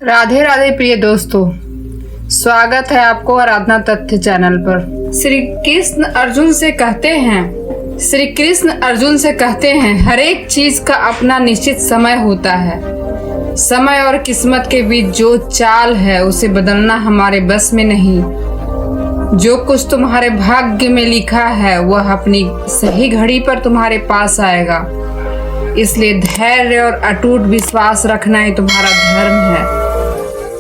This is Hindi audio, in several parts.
राधे राधे प्रिय दोस्तों, स्वागत है आपको आराधना तथ्य चैनल पर। श्री कृष्ण अर्जुन से कहते हैं हर एक चीज का अपना निश्चित समय होता है। समय और किस्मत के बीच जो चाल है उसे बदलना हमारे बस में नहीं। जो कुछ तुम्हारे भाग्य में लिखा है वह अपनी सही घड़ी पर तुम्हारे पास आएगा। इसलिए धैर्य और अटूट विश्वास रखना ही तुम्हारा धर्म है।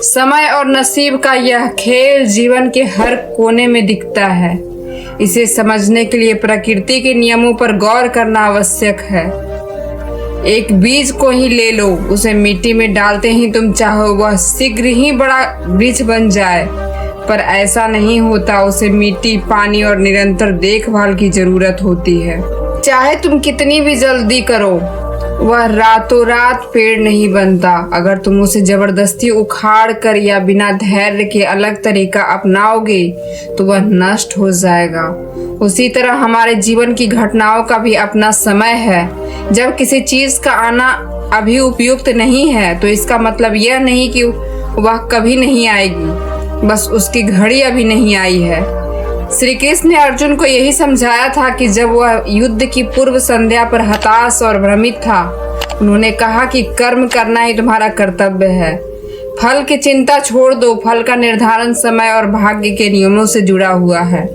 समय और नसीब का यह खेल जीवन के हर कोने में दिखता है। इसे समझने के लिए प्रकृति के नियमों पर गौर करना आवश्यक है। एक बीज को ही ले लो, उसे मिट्टी में डालते ही तुम चाहो वह शीघ्र ही बड़ा वृक्ष बन जाए, पर ऐसा नहीं होता। उसे मिट्टी, पानी और निरंतर देखभाल की जरूरत होती है। चाहे तुम कितनी भी जल्दी करो, वह रातों रात पेड़ नहीं बनता। अगर तुम उसे जबरदस्ती उखाड़ कर या बिना धैर्य के अलग तरीका अपनाओगे तो वह नष्ट हो जाएगा। उसी तरह हमारे जीवन की घटनाओं का भी अपना समय है। जब किसी चीज का आना अभी उपयुक्त नहीं है तो इसका मतलब यह नहीं कि वह कभी नहीं आएगी, बस उसकी घड़ी अभी नहीं आई है। श्री कृष्ण ने अर्जुन को यही समझाया था कि जब वह युद्ध की पूर्व संध्या पर हताश और भ्रमित था। उन्होंने कहा कि कर्म करना ही तुम्हारा कर्तव्य है। फल की चिंता छोड़ दो। फल का निर्धारण समय और भाग्य के नियमों से जुड़ा हुआ है।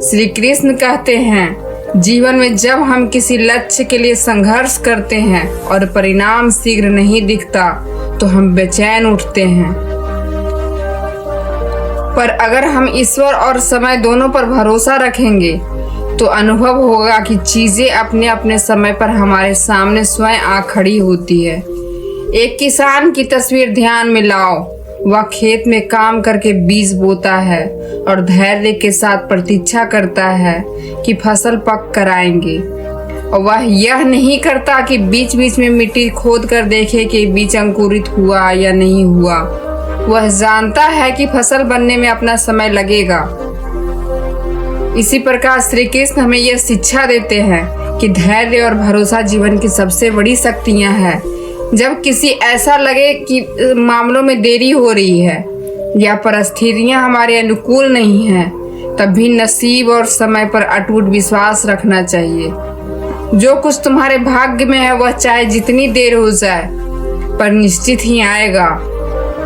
श्री कृष्ण कहते हैं जीवन में जब हम किसी लक्ष्य के लिए संघर्ष करते हैं और परिणाम शीघ्र नहीं दिखता तो हम बेचैन उठते हैं, पर अगर हम ईश्वर और समय दोनों पर भरोसा रखेंगे तो अनुभव होगा कि चीजें अपने अपने समय पर हमारे सामने स्वयं आ खड़ी होती है। एक किसान की तस्वीर ध्यान में लाओ। वह खेत में काम करके बीज बोता है और धैर्य के साथ प्रतीक्षा करता है कि फसल पक कर आएंगे। और वह यह नहीं करता कि बीच बीच में मिट्टी खोद कर देखे कि बीज अंकुरित हुआ या नहीं हुआ। वह जानता है कि फसल बनने में अपना समय लगेगा। इसी प्रकार श्री कृष्ण हमें यह शिक्षा देते हैं कि धैर्य और भरोसा जीवन की सबसे बड़ी शक्तियां हैं। जब किसी ऐसा लगे कि मामलों में देरी हो रही है या परिस्थितियां हमारे अनुकूल नहीं हैं, तब भी नसीब और समय पर अटूट विश्वास रखना चाहिए। जो कुछ तुम्हारे भाग्य में है वह चाहे जितनी देर हो जाए पर निश्चित ही आएगा।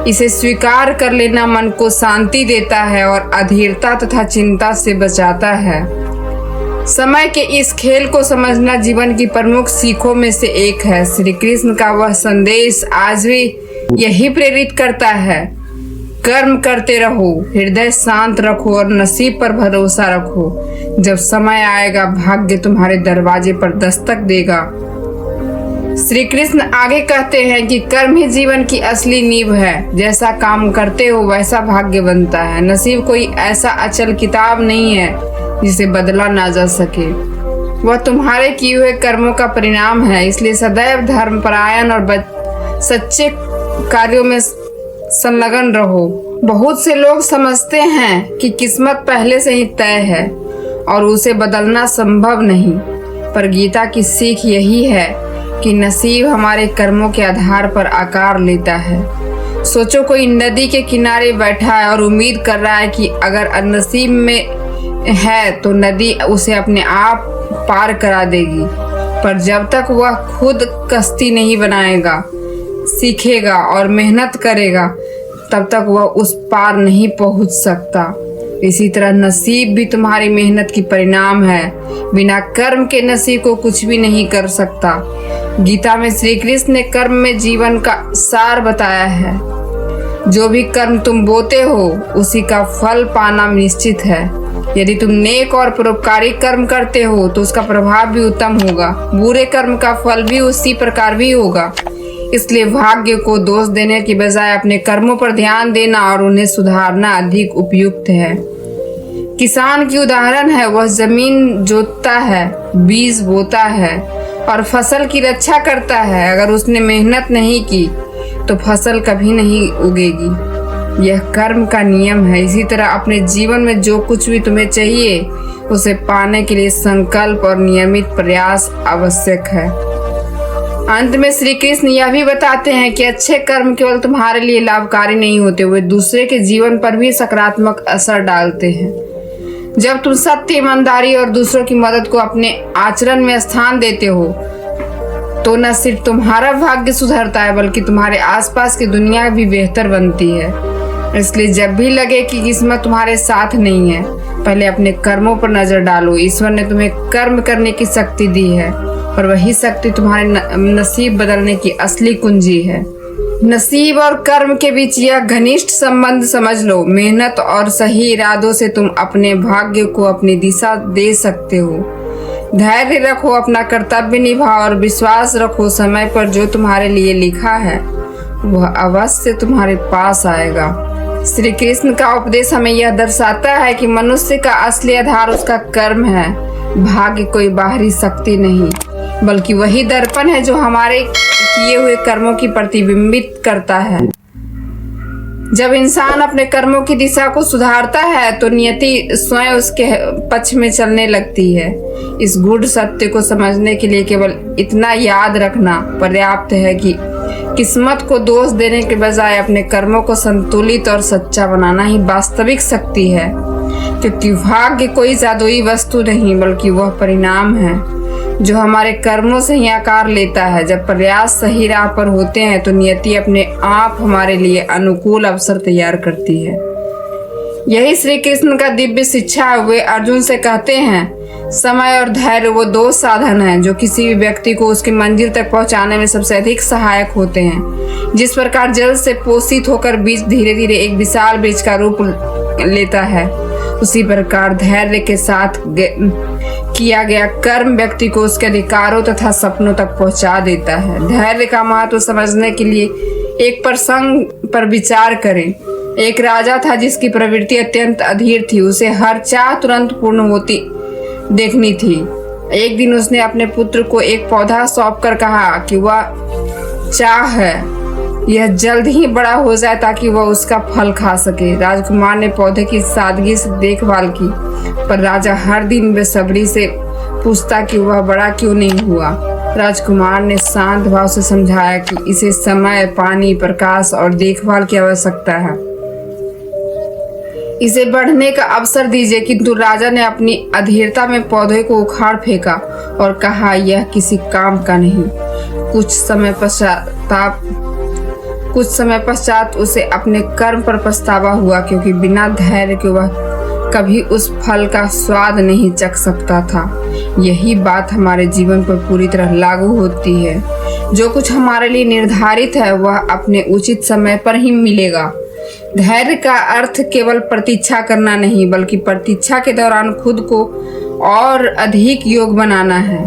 इसे स्वीकार कर लेना मन को शांति देता है और अधीरता तथा चिंता से बचाता है। समय के इस खेल को समझना जीवन की प्रमुख सीखों में से एक है। श्री कृष्ण का वह संदेश आज भी यही प्रेरित करता है। कर्म करते रहो, हृदय शांत रखो और नसीब पर भरोसा रखो। जब समय आएगा भाग्य तुम्हारे दरवाजे पर दस्तक देगा। श्री कृष्ण आगे कहते हैं कि कर्म ही जीवन की असली नींव है। जैसा काम करते हो वैसा भाग्य बनता है। नसीब कोई ऐसा अचल किताब नहीं है जिसे बदला ना जा सके। वह तुम्हारे किए हुए कर्मों का परिणाम है। इसलिए सदैव धर्मपरायण और सच्चे कार्यों में संलग्न रहो। बहुत से लोग समझते हैं कि किस्मत पहले से ही तय है और उसे बदलना संभव नहीं, पर गीता की सीख यही है कि नसीब हमारे कर्मों के आधार पर आकार लेता है। सोचो कोई नदी के किनारे बैठा है और उम्मीद कर रहा है कि अगर नसीब में है तो नदी उसे अपने आप पार करा देगी, पर जब तक वह खुद कश्ती नहीं बनाएगा, सीखेगा और मेहनत करेगा, तब तक वह उस पार नहीं पहुंच सकता। इसी तरह नसीब भी तुम्हारी मेहनत की परिणाम है। बिना कर्म के नसीब को कुछ भी नहीं कर सकता। गीता में श्री कृष्ण ने कर्म में जीवन का सार बताया है। जो भी कर्म तुम बोते हो उसी का फल पाना निश्चित है। यदि तुम नेक और परोपकारी कर्म करते हो तो उसका प्रभाव भी उत्तम होगा। बुरे कर्म का फल भी उसी प्रकार भी होगा। इसलिए भाग्य को दोष देने की बजाय अपने कर्मों पर ध्यान देना और उन्हें सुधारना अधिक उपयुक्त है। किसान की उदाहरण है। वह जमीन जोतता है, बीज बोता है और फसल की रक्षा करता है। अगर उसने मेहनत नहीं की तो फसल कभी नहीं उगेगी। यह कर्म का नियम है। इसी तरह अपने जीवन में जो कुछ भी तुम्हें चाहिए उसे पाने के लिए संकल्प और नियमित प्रयास आवश्यक है। अंत में श्री कृष्ण यह भी बताते हैं कि अच्छे कर्म केवल तुम्हारे लिए लाभकारी नहीं होते, वे दूसरे के जीवन पर भी सकारात्मक असर डालते हैं। जब तुम सत्य, ईमानदारी और दूसरों की मदद को अपने आचरण में स्थान देते हो तो न सिर्फ तुम्हारा भाग्य सुधरता है बल्कि तुम्हारे आसपास की दुनिया भी बेहतर बनती है। इसलिए जब भी लगे कि किस्मत तुम्हारे साथ नहीं है, पहले अपने कर्मों पर नजर डालो। ईश्वर ने तुम्हें कर्म करने की शक्ति दी है और वही शक्ति तुम्हारे नसीब बदलने की असली कुंजी है। नसीब और कर्म के बीच यह घनिष्ठ संबंध समझ लो। मेहनत और सही इरादों से तुम अपने भाग्य को अपनी दिशा दे सकते हो। धैर्य रखो, अपना कर्तव्य निभाओ और विश्वास रखो, समय पर जो तुम्हारे लिए लिखा है वह अवश्य तुम्हारे पास आएगा। श्री कृष्ण का उपदेश हमें यह दर्शाता है कि मनुष्य का असली आधार उसका कर्म है। भाग्य कोई बाहरी शक्ति नहीं बल्कि वही दर्पण है जो हमारे किए हुए कर्मों की प्रतिबिंबित करता है। जब इंसान अपने कर्मों की दिशा को सुधारता है तो नियति स्वयं उसके पक्ष में चलने लगती है। इस गूढ़ सत्य को समझने के लिए केवल इतना याद रखना पर्याप्त है कि किस्मत को दोष देने के बजाय अपने कर्मों को संतुलित और सच्चा बनाना ही वास्तविक शक्ति है, क्योंकि भाग्य कोई जादुई वस्तु नहीं बल्कि वह परिणाम है जो हमारे कर्मों से ही आकार लेता है। जब प्रयास सही राह पर होते हैं तो नियति अपने आप हमारे लिए अनुकूल अवसर तैयार करती है। यही श्री कृष्ण का दिव्य शिक्षा है। वे अर्जुन से कहते हैं, समय और धैर्य वो दो साधन हैं जो किसी भी व्यक्ति को उसकी मंजिल तक पहुंचाने में सबसे अधिक सहायक होते हैं। जिस प्रकार जल से पोषित होकर बीज धीरे धीरे एक विशाल वृक्ष का रूप लेता है, उसी प्रकार धैर्य के साथ किया गया कर्म व्यक्ति को उसके अधिकारों तथा सपनों तक पहुंचा देता है। धैर्य का महत्व समझने के लिए एक प्रसंग पर विचार करें। एक राजा था जिसकी प्रवृत्ति अत्यंत अधीर थी। उसे हर चाह तुरंत पूर्ण होती देखनी थी। एक दिन उसने अपने पुत्र को एक पौधा सौंपकर कहा कि वह चाह है यह जल्द ही बड़ा हो जाए ताकि वह उसका फल खा सके। राजकुमार ने पौधे की सादगी से देखभाल की, पर राजा हर दिन बेसब्री से पूछता कि वह बड़ा क्यों नहीं हुआ। राजकुमार ने शांत भाव से समझाया कि इसे समय, पानी, प्रकाश और देखभाल की आवश्यकता है। इसे बढ़ने का अवसर दीजिए। किंतु राजा ने अपनी अधीरता में पौधे को उखाड़ फेंका और कहा, यह किसी काम का नहीं। कुछ समय पश्चात उसे अपने कर्म पर पछतावा हुआ, क्योंकि बिना धैर्य के वह कभी उस फल का स्वाद नहीं चख सकता था। यही बात हमारे जीवन पर पूरी तरह लागू होती है। जो कुछ हमारे लिए निर्धारित है वह अपने उचित समय पर ही मिलेगा। धैर्य का अर्थ केवल प्रतीक्षा करना नहीं बल्कि प्रतीक्षा के दौरान खुद को और अधिक योग्य बनाना है।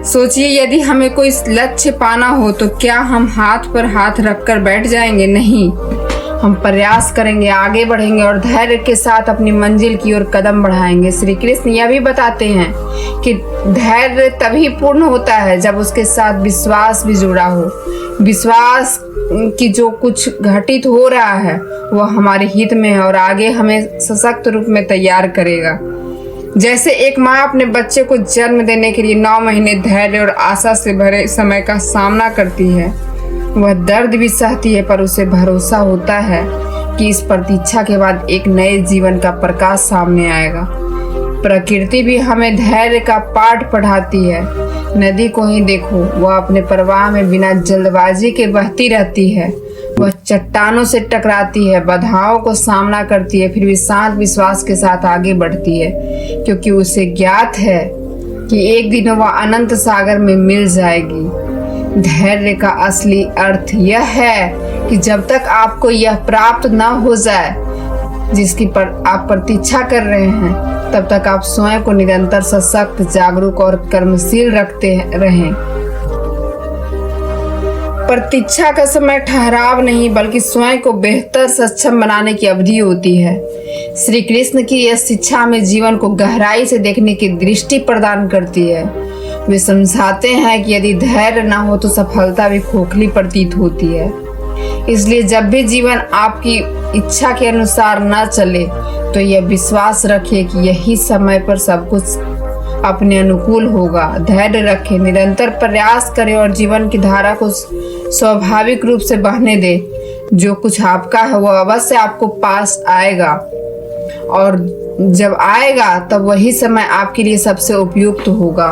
सोचिए, यदि हमें कोई लक्ष्य पाना हो तो क्या हम हाथ पर हाथ रखकर बैठ जाएंगे? नहीं, हम प्रयास करेंगे, आगे बढ़ेंगे और धैर्य के साथ अपनी मंजिल की ओर कदम बढ़ाएंगे। श्री कृष्ण यह भी बताते हैं कि धैर्य तभी पूर्ण होता है जब उसके साथ विश्वास भी जुड़ा हो। विश्वास कि जो कुछ घटित हो रहा है वह हमारे हित में है और आगे हमें सशक्त रूप में तैयार करेगा। जैसे एक माँ अपने बच्चे को जन्म देने के लिए 9 महीने धैर्य और आशा से भरे समय का सामना करती है। वह दर्द भी सहती है, पर उसे भरोसा होता है कि इस प्रतीक्षा के बाद एक नए जीवन का प्रकाश सामने आएगा। प्रकृति भी हमें धैर्य का पाठ पढ़ाती है। नदी को ही देखो, वह अपने प्रवाह में बिना जल्दबाजी के बहती रहती है। वह चट्टानों से टकराती है, बाधाओं को सामना करती है, फिर भी शांत विश्वास के साथ आगे बढ़ती है, क्योंकि उसे ज्ञात है कि एक दिन वह अनंत सागर में मिल जाएगी। धैर्य का असली अर्थ यह है कि जब तक आपको यह प्राप्त न हो जाए जिसकी आप प्रतीक्षा कर रहे हैं, तब तक आप स्वयं को निरंतर सशक्त, जागरूक और कर्मशील रखते रहें। प्रतीक्षा का समय ठहराव नहीं बल्कि स्वयं को बेहतर सक्षम बनाने की अवधि होती है। श्री कृष्ण की यह शिक्षा में जीवन को गहराई से देखने की दृष्टि प्रदान करती है। वे समझाते हैं कि यदि धैर्य न हो तो सफलता भी खोखली प्रतीत होती है। इसलिए जब भी जीवन आपकी इच्छा के अनुसार न चले तो यह विश्वास रखिए कि यही समय पर सब कुछ अपने अनुकूल होगा। धैर्य रखें, निरंतर प्रयास करें और जीवन की धारा को स्वाभाविक रूप से बहने दें। जो कुछ आपका है वो अवश्य आपको पास आएगा, और जब आएगा तब वही समय आपके लिए सबसे उपयुक्त होगा।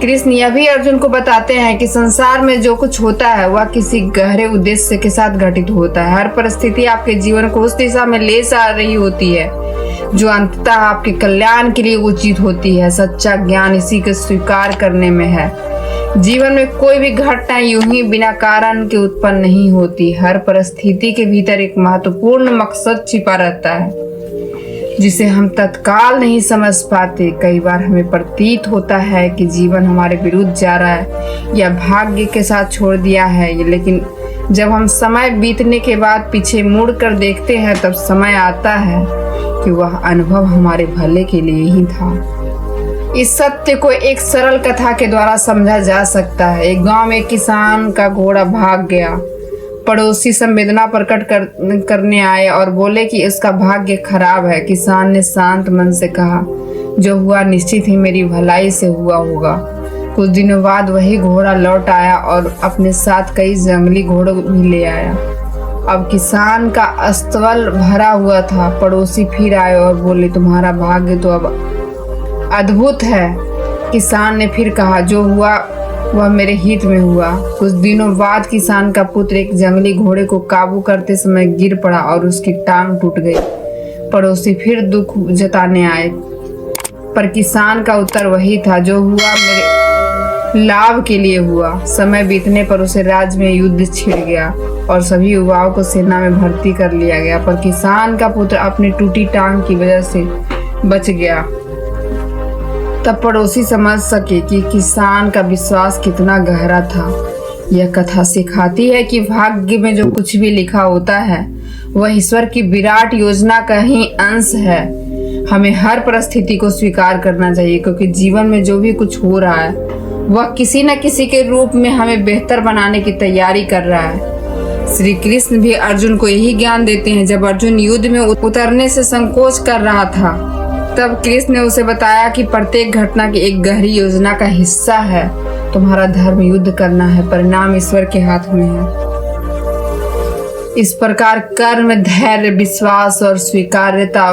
कृष्ण यह भी अर्जुन को बताते हैं कि संसार में जो कुछ होता है वह किसी गहरे उद्देश्य के साथ घटित होता है। हर परिस्थिति आपके जीवन को उस दिशा में ले जा रही होती है जो अंततः आपके कल्याण के लिए उचित होती है। सच्चा ज्ञान इसी को स्वीकार करने में है। जीवन में कोई भी घटना यूं ही बिना कारण के उत्पन्न नहीं होती। हर परिस्थिति के भीतर एक महत्वपूर्ण मकसद छिपा रहता है जिसे हम तत्काल नहीं समझ पाते। कई बार हमें प्रतीत होता है कि जीवन हमारे विरुद्ध जा रहा है या भाग्य के साथ छोड़ दिया है, लेकिन जब हम समय बीतने के बाद पीछे मुड़ कर देखते हैं तब समय आता है कि वह अनुभव हमारे भले के लिए ही था। इस सत्य को एक सरल कथा के द्वारा समझा जा सकता है। एक गांव में एक किसान का घोड़ा भाग गया। पड़ोसी संवेदना प्रकट करने आए और बोले कि उसका भाग्य खराब है। किसान ने शांत मन से कहा, जो हुआ निश्चित ही मेरी भलाई से हुआ होगा। कुछ दिनों बाद वही घोड़ा लौट आया और अपने साथ कई जंगली घोड़े भी ले आया। अब किसान का अस्तबल भरा हुआ था। पड़ोसी फिर आए और बोले, तुम्हारा भाग्य तो अब अद्भुत है। किसान ने फिर कहा, जो हुआ वह मेरे हित में हुआ। कुछ दिनों बाद किसान का पुत्र एक जंगली घोड़े को काबू करते समय गिर पड़ा और उसकी टांग टूट गई। पड़ोसी फिर दुख जताने आए, पर किसान का उत्तर वही था, जो हुआ मेरे लाभ के लिए हुआ। समय बीतने पर उसे राज्य में युद्ध छिड़ गया और सभी युवाओं को सेना में भर्ती कर लिया गया, पर किसान का पुत्र अपनी टूटी टांग की वजह से बच गया। तब पड़ोसी समझ सके कि किसान का विश्वास कितना गहरा था। यह कथा सिखाती है कि भाग्य में जो कुछ भी लिखा होता है वह ईश्वर की विराट योजना का ही अंश है। हमें हर परिस्थिति को स्वीकार करना चाहिए, क्योंकि जीवन में जो भी कुछ हो रहा है वह किसी न किसी के रूप में हमें बेहतर बनाने की तैयारी कर रहा है। श्री कृष्ण भी अर्जुन को यही ज्ञान देते हैं। जब अर्जुन युद्ध में उतरने से संकोच कर रहा था तब कृष्ण ने उसे बताया कि प्रत्येक घटना की एक गहरी योजना का हिस्सा है। तुम्हारा धर्म युद्ध करना है, परिणाम ईश्वर के हाथ में है। इस प्रकार कर्म, धैर्य, विश्वास और स्वीकार्यता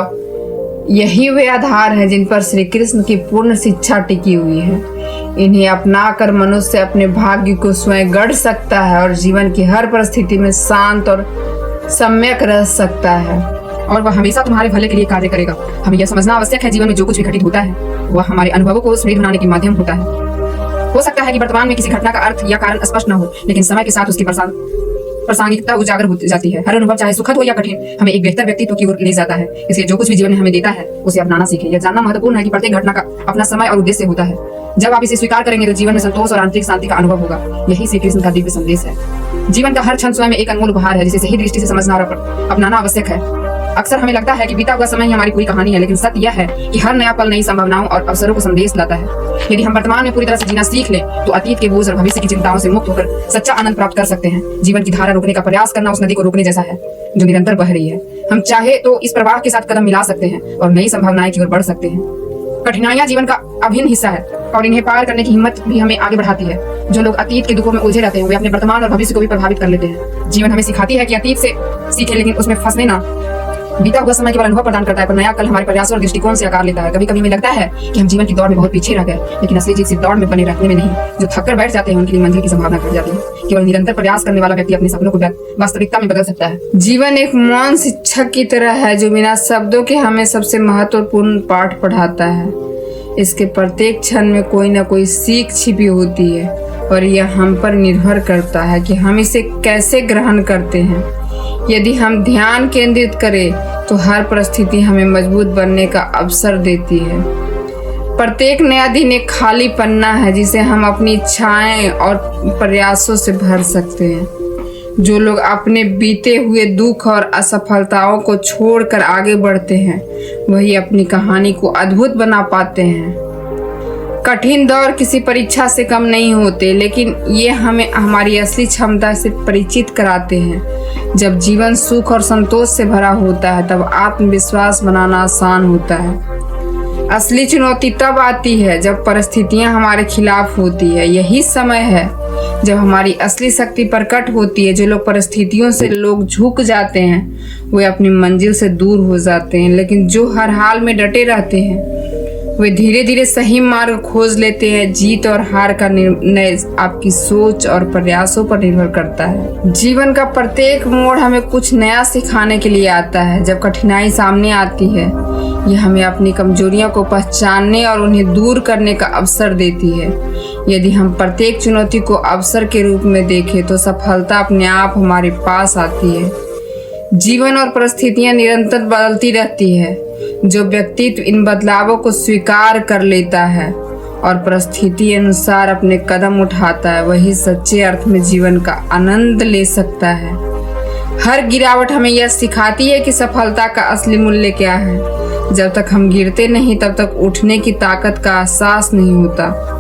यही वे आधार हैं जिन पर श्री कृष्ण की पूर्ण शिक्षा टिकी हुई है। इन्हें अपनाकर मनुष्य अपने भाग्य को स्वयं गढ़ सकता है और जीवन की हर परिस्थिति में शांत और सम्यक रह सकता है, और वह हमेशा तुम्हारे भले के लिए कार्य करेगा। हमें यह समझना आवश्यक है, जीवन में जो कुछ भी घटित होता है वह हमारे अनुभवों को समृद्ध बनाने के माध्यम होता है। हो सकता है कि वर्तमान में किसी घटना का अर्थ या कारण स्पष्ट न हो, लेकिन समय के साथ उसकी प्रासंगिकता उजागर हो जाती है। हर अनुभव चाहे सुखद हो या कठिन हमें एक बेहतर व्यक्तित्व की ओर ले जाता है। इसलिए जो कुछ भी जीवन में हमें देता है उसे अपनाना सीखें। यह जानना महत्वपूर्ण है कि प्रत्येक घटना का अपना समय और उद्देश्य होता है। जब आप इसे स्वीकार करेंगे तो जीवन में संतोष और आंतरिक शांति का अनुभव होगा। यही श्री कृष्ण का दिव्य संदेश है। जीवन का हर क्षण स्वयं में एक अनमोल उपहार है, जिसे सही दृष्टि से समझना और अपनाना आवश्यक है। अक्सर हमें लगता है कि बीता हुआ समय ही हमारी पूरी कहानी है, लेकिन सत्य यह है कि हर नया पल नई संभावनाओं और अवसरों को संदेश लाता है। यदि हम वर्तमान में पूरी तरह से जीना सीख लें तो अतीत के बोझ और भविष्य की चिंताओं से मुक्त होकर सच्चा आनंद प्राप्त कर सकते हैं। जीवन की धारा रोकने का प्रयास करना उस नदी को रोकने जैसा है जो निरंतर बह रही है। हम चाहे तो इस प्रवाह के साथ कदम मिला सकते हैं और नई संभावनाएं की ओर बढ़ सकते हैं। कठिनाइयां जीवन का अभिन्न हिस्सा है और इन्हें पार करने की हिम्मत भी हमें आगे बढ़ाती है। जो लोग अतीत के दुखों में उलझे रहते हैं वे अपने वर्तमान और भविष्य को भी प्रभावित कर लेते हैं। जीवन हमें सिखाती है कि अतीत से सीखे, लेकिन उसमें फंसने ना। बीता हुआ समय केवल अनुभव प्रदान करता है, पर नया कल हमारे प्रयासों और दृष्टिकोण से आकार लेता है। कभी कभी हमें लगता है कि हम जीवन की दौड़ में बहुत पीछे रह गए, लेकिन असली जीत सिर्फ दौड़ में बने रहने में नहीं। जो थक कर बैठ जाते हैं उनके लिए मंजिल की संभावना घट जाती है। केवल निरंतर प्रयास करने वाला व्यक्ति अपने सपनों को वास्तविकता में बदल सकता है। जीवन एक मौन शिक्षक की तरह है जो बिना शब्दों के हमें सबसे महत्वपूर्ण पाठ पढ़ाता है। इसके प्रत्येक क्षण में कोई न कोई सीख छिपी होती है और यह हम पर निर्भर करता है कि हम इसे कैसे ग्रहण करते हैं। यदि हम ध्यान केंद्रित करें तो हर परिस्थिति हमें मजबूत बनने का अवसर देती है। प्रत्येक नया दिन एक खाली पन्ना है जिसे हम अपनी इच्छाएं और प्रयासों से भर सकते हैं। जो लोग अपने बीते हुए दुख और असफलताओं को छोड़कर आगे बढ़ते हैं वही अपनी कहानी को अद्भुत बना पाते हैं। कठिन दौर किसी परीक्षा से कम नहीं होते, लेकिन ये हमें हमारी असली क्षमता से परिचित कराते हैं। जब जीवन सुख और संतोष से भरा होता है तब आत्मविश्वास बनाना आसान होता है। असली चुनौती तब आती है जब परिस्थितियां हमारे खिलाफ होती है। यही समय है जब हमारी असली शक्ति प्रकट होती है। जो लोग परिस्थितियों से लोग झुक जाते हैं वे अपनी मंजिल से दूर हो जाते हैं, लेकिन जो हर हाल में डटे रहते हैं वे धीरे धीरे सही मार्ग खोज लेते हैं। जीत और हार का निर्णय आपकी सोच और प्रयासों पर निर्भर करता है। जीवन का प्रत्येक मोड़ हमें कुछ नया सिखाने के लिए आता है। जब कठिनाई सामने आती है यह हमें अपनी कमजोरियों को पहचानने और उन्हें दूर करने का अवसर देती है। यदि हम प्रत्येक चुनौती को अवसर के रूप में देखें तो सफलता अपने आप हमारे पास आती है। जीवन और परिस्थितियां निरंतर बदलती रहती है। जो व्यक्तित्व इन बदलावों को स्वीकार कर लेता है और परिस्थिति अनुसार अपने कदम उठाता है वही सच्चे अर्थ में जीवन का आनंद ले सकता है। हर गिरावट हमें यह सिखाती है कि सफलता का असली मूल्य क्या है। जब तक हम गिरते नहीं तब तक उठने की ताकत का एहसास नहीं होता।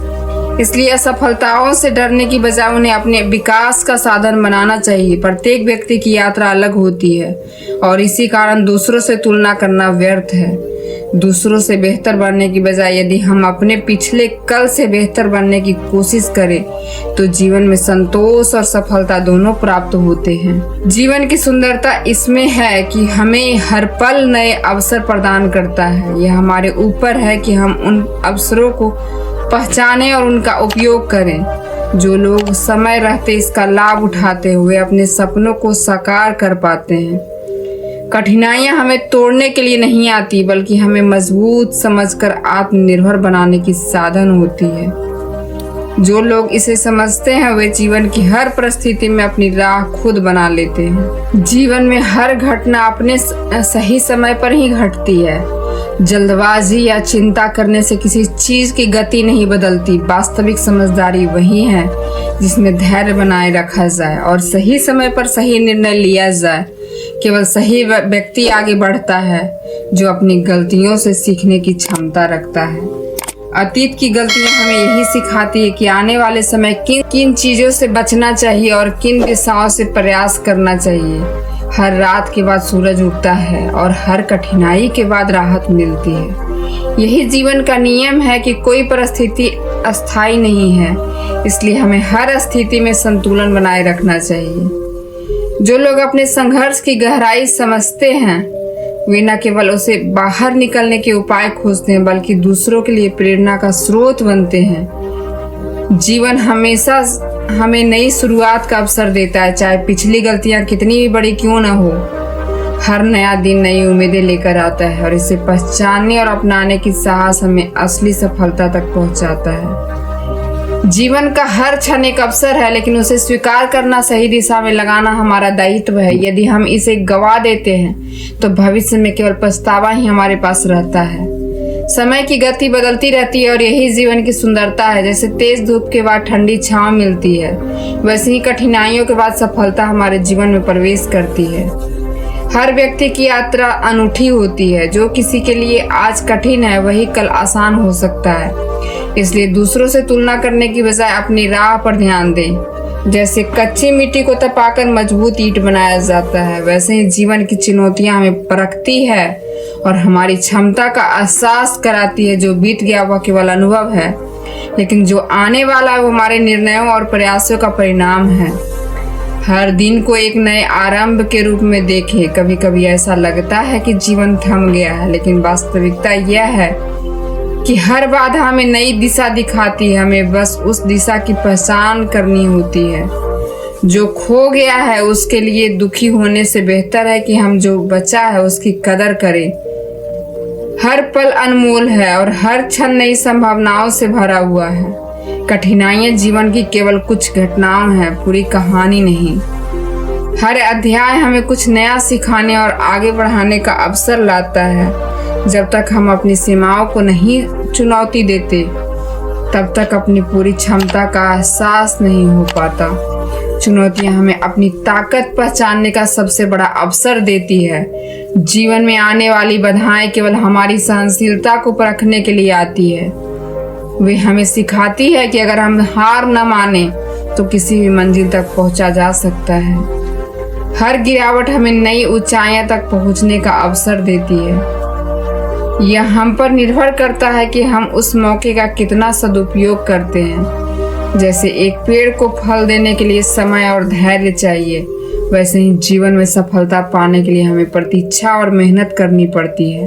इसलिए असफलताओं से डरने की बजाय उन्हें अपने विकास का साधन बनाना चाहिए। प्रत्येक व्यक्ति की यात्रा अलग होती है और इसी कारण दूसरों से तुलना करना व्यर्थ है। दूसरों से बेहतर बनने की बजाय यदि हम अपने पिछले कल से बेहतर बनने की कोशिश करें तो जीवन में संतोष और सफलता दोनों प्राप्त होते हैं। जीवन की सुंदरता इसमें है कि हमें हर पल नए अवसर प्रदान करता है। यह हमारे ऊपर है कि हम उन अवसरों को पहचानें और उनका उपयोग करें। जो लोग समय रहते इसका लाभ उठाते हुए अपने सपनों को साकार कर पाते हैं। कठिनाइयां हमें तोड़ने के लिए नहीं आती बल्कि हमें मजबूत समझकर आत्मनिर्भर बनाने की साधन होती है। जो लोग इसे समझते हैं वे जीवन की हर परिस्थिति में अपनी राह खुद बना लेते हैं। जीवन में हर घटना अपने सही समय पर ही घटती है। जल्दबाजी या चिंता करने से किसी चीज की गति नहीं बदलती। वास्तविक समझदारी वही है जिसमें धैर्य बनाए रखा जाए और सही समय पर सही निर्णय लिया जाए। केवल सही व्यक्ति आगे बढ़ता है जो अपनी गलतियों से सीखने की क्षमता रखता है। अतीत की गलतियां हमें यही सिखाती है कि आने वाले समय किन चीजों से बचना चाहिए और किन दिशाओं से प्रयास करना चाहिए। हर रात के बाद सूरज उगता है और हर कठिनाई के बाद राहत मिलती है। यही जीवन का नियम है कि कोई परिस्थिति अस्थायी नहीं है, इसलिए हमें हर स्थिति में संतुलन बनाए रखना चाहिए। जो लोग अपने संघर्ष की गहराई समझते हैं वे न केवल उसे बाहर निकलने के उपाय खोजते हैं बल्कि दूसरों के लिए प्रेरणा का स्रोत बनते हैं। जीवन हमेशा हमें नई शुरुआत का अवसर देता है, चाहे पिछली गलतियां कितनी भी बड़ी क्यों न हो। हर नया दिन नई उम्मीदें लेकर आता है और इसे पहचानने और अपनाने की साहस हमें असली सफलता तक पहुंचाता है। जीवन का हर क्षण एक अवसर है, लेकिन उसे स्वीकार करना, सही दिशा में लगाना हमारा दायित्व है। यदि हम इसे गवा देते हैं तो भविष्य में केवल पछतावा ही हमारे पास रहता है। समय की गति बदलती रहती है और यही जीवन की सुंदरता है। जैसे तेज धूप के बाद ठंडी छांव मिलती है वैसे ही कठिनाइयों के बाद सफलता हमारे जीवन में प्रवेश करती है। हर व्यक्ति की यात्रा अनूठी होती है। जो किसी के लिए आज कठिन है वही कल आसान हो सकता है। इसलिए दूसरों से तुलना करने की बजाय अपनी राह पर ध्यान दें। जैसे कच्ची मिट्टी को तपाकर मजबूत ईंट बनाया जाता है वैसे ही जीवन की चुनौतियां हमें परखती है और हमारी क्षमता का एहसास कराती है। जो बीत गया वह केवल अनुभव है, लेकिन जो आने वाला है वो हमारे निर्णयों और प्रयासों का परिणाम है। हर दिन को एक नए आरंभ के रूप में देखें। कभी कभी ऐसा लगता है कि जीवन थम गया है, लेकिन वास्तविकता यह है कि हर बाधा हमें नई दिशा दिखाती है। हमें बस उस दिशा की पहचान करनी होती है। जो खो गया है उसके लिए दुखी होने से बेहतर है कि हम जो बचा है उसकी कदर करें। हर पल अनमोल है और हर क्षण नई संभावनाओं से भरा हुआ है। कठिनाइयां जीवन की केवल कुछ घटनाएं हैं, पूरी कहानी नहीं। हर अध्याय हमें कुछ नया सिखाने और आगे बढ़ाने का अवसर लाता है। जब तक हम अपनी सीमाओं को नहीं चुनौती देते तब तक अपनी पूरी क्षमता का एहसास नहीं हो पाता। चुनौतियां हमें अपनी ताकत पहचानने का सबसे बड़ा अवसर देती है। जीवन में आने वाली बाधाएं केवल हमारी सहनशीलता को परखने के लिए आती है। वे हमें सिखाती है कि अगर हम हार न माने तो किसी भी मंजिल तक पहुंचा जा सकता है। हर गिरावट हमें नई ऊंचाइयों तक पहुंचने का अवसर देती है। यह हम पर निर्भर करता है कि हम उस मौके का कितना सदुपयोग करते हैं। जैसे एक पेड़ को फल देने के लिए समय और धैर्य चाहिए, वैसे ही जीवन में सफलता पाने के लिए हमें प्रतीक्षा और मेहनत करनी पड़ती है।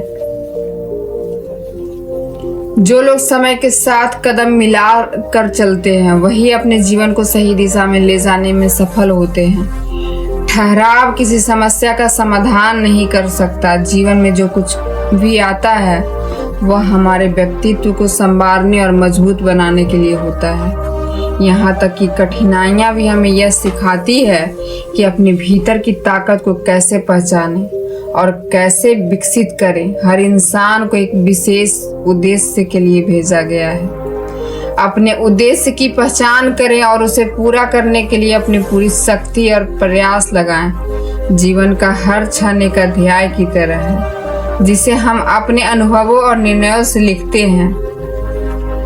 जो लोग समय के साथ कदम मिला कर चलते हैं वही अपने जीवन को सही दिशा में ले जाने में सफल होते हैं। ठहराव किसी समस्या का समाधान नहीं कर सकता। जीवन में जो कुछ भी आता है वह हमारे व्यक्तित्व को संवारने और मजबूत बनाने के लिए होता है। यहाँ तक कि कठिनाइयाँ भी हमें यह सिखाती है कि अपने भीतर की ताकत को कैसे पहचानें और कैसे विकसित करें। हर इंसान को एक विशेष उद्देश्य के लिए भेजा गया है। अपने उद्देश्य की पहचान करें और उसे पूरा करने के लिए अपनी पूरी शक्ति और प्रयास लगाएं। जीवन का हर क्षण एक अध्याय की तरह है जिसे हम अपने अनुभवों और निर्णयों से लिखते हैं।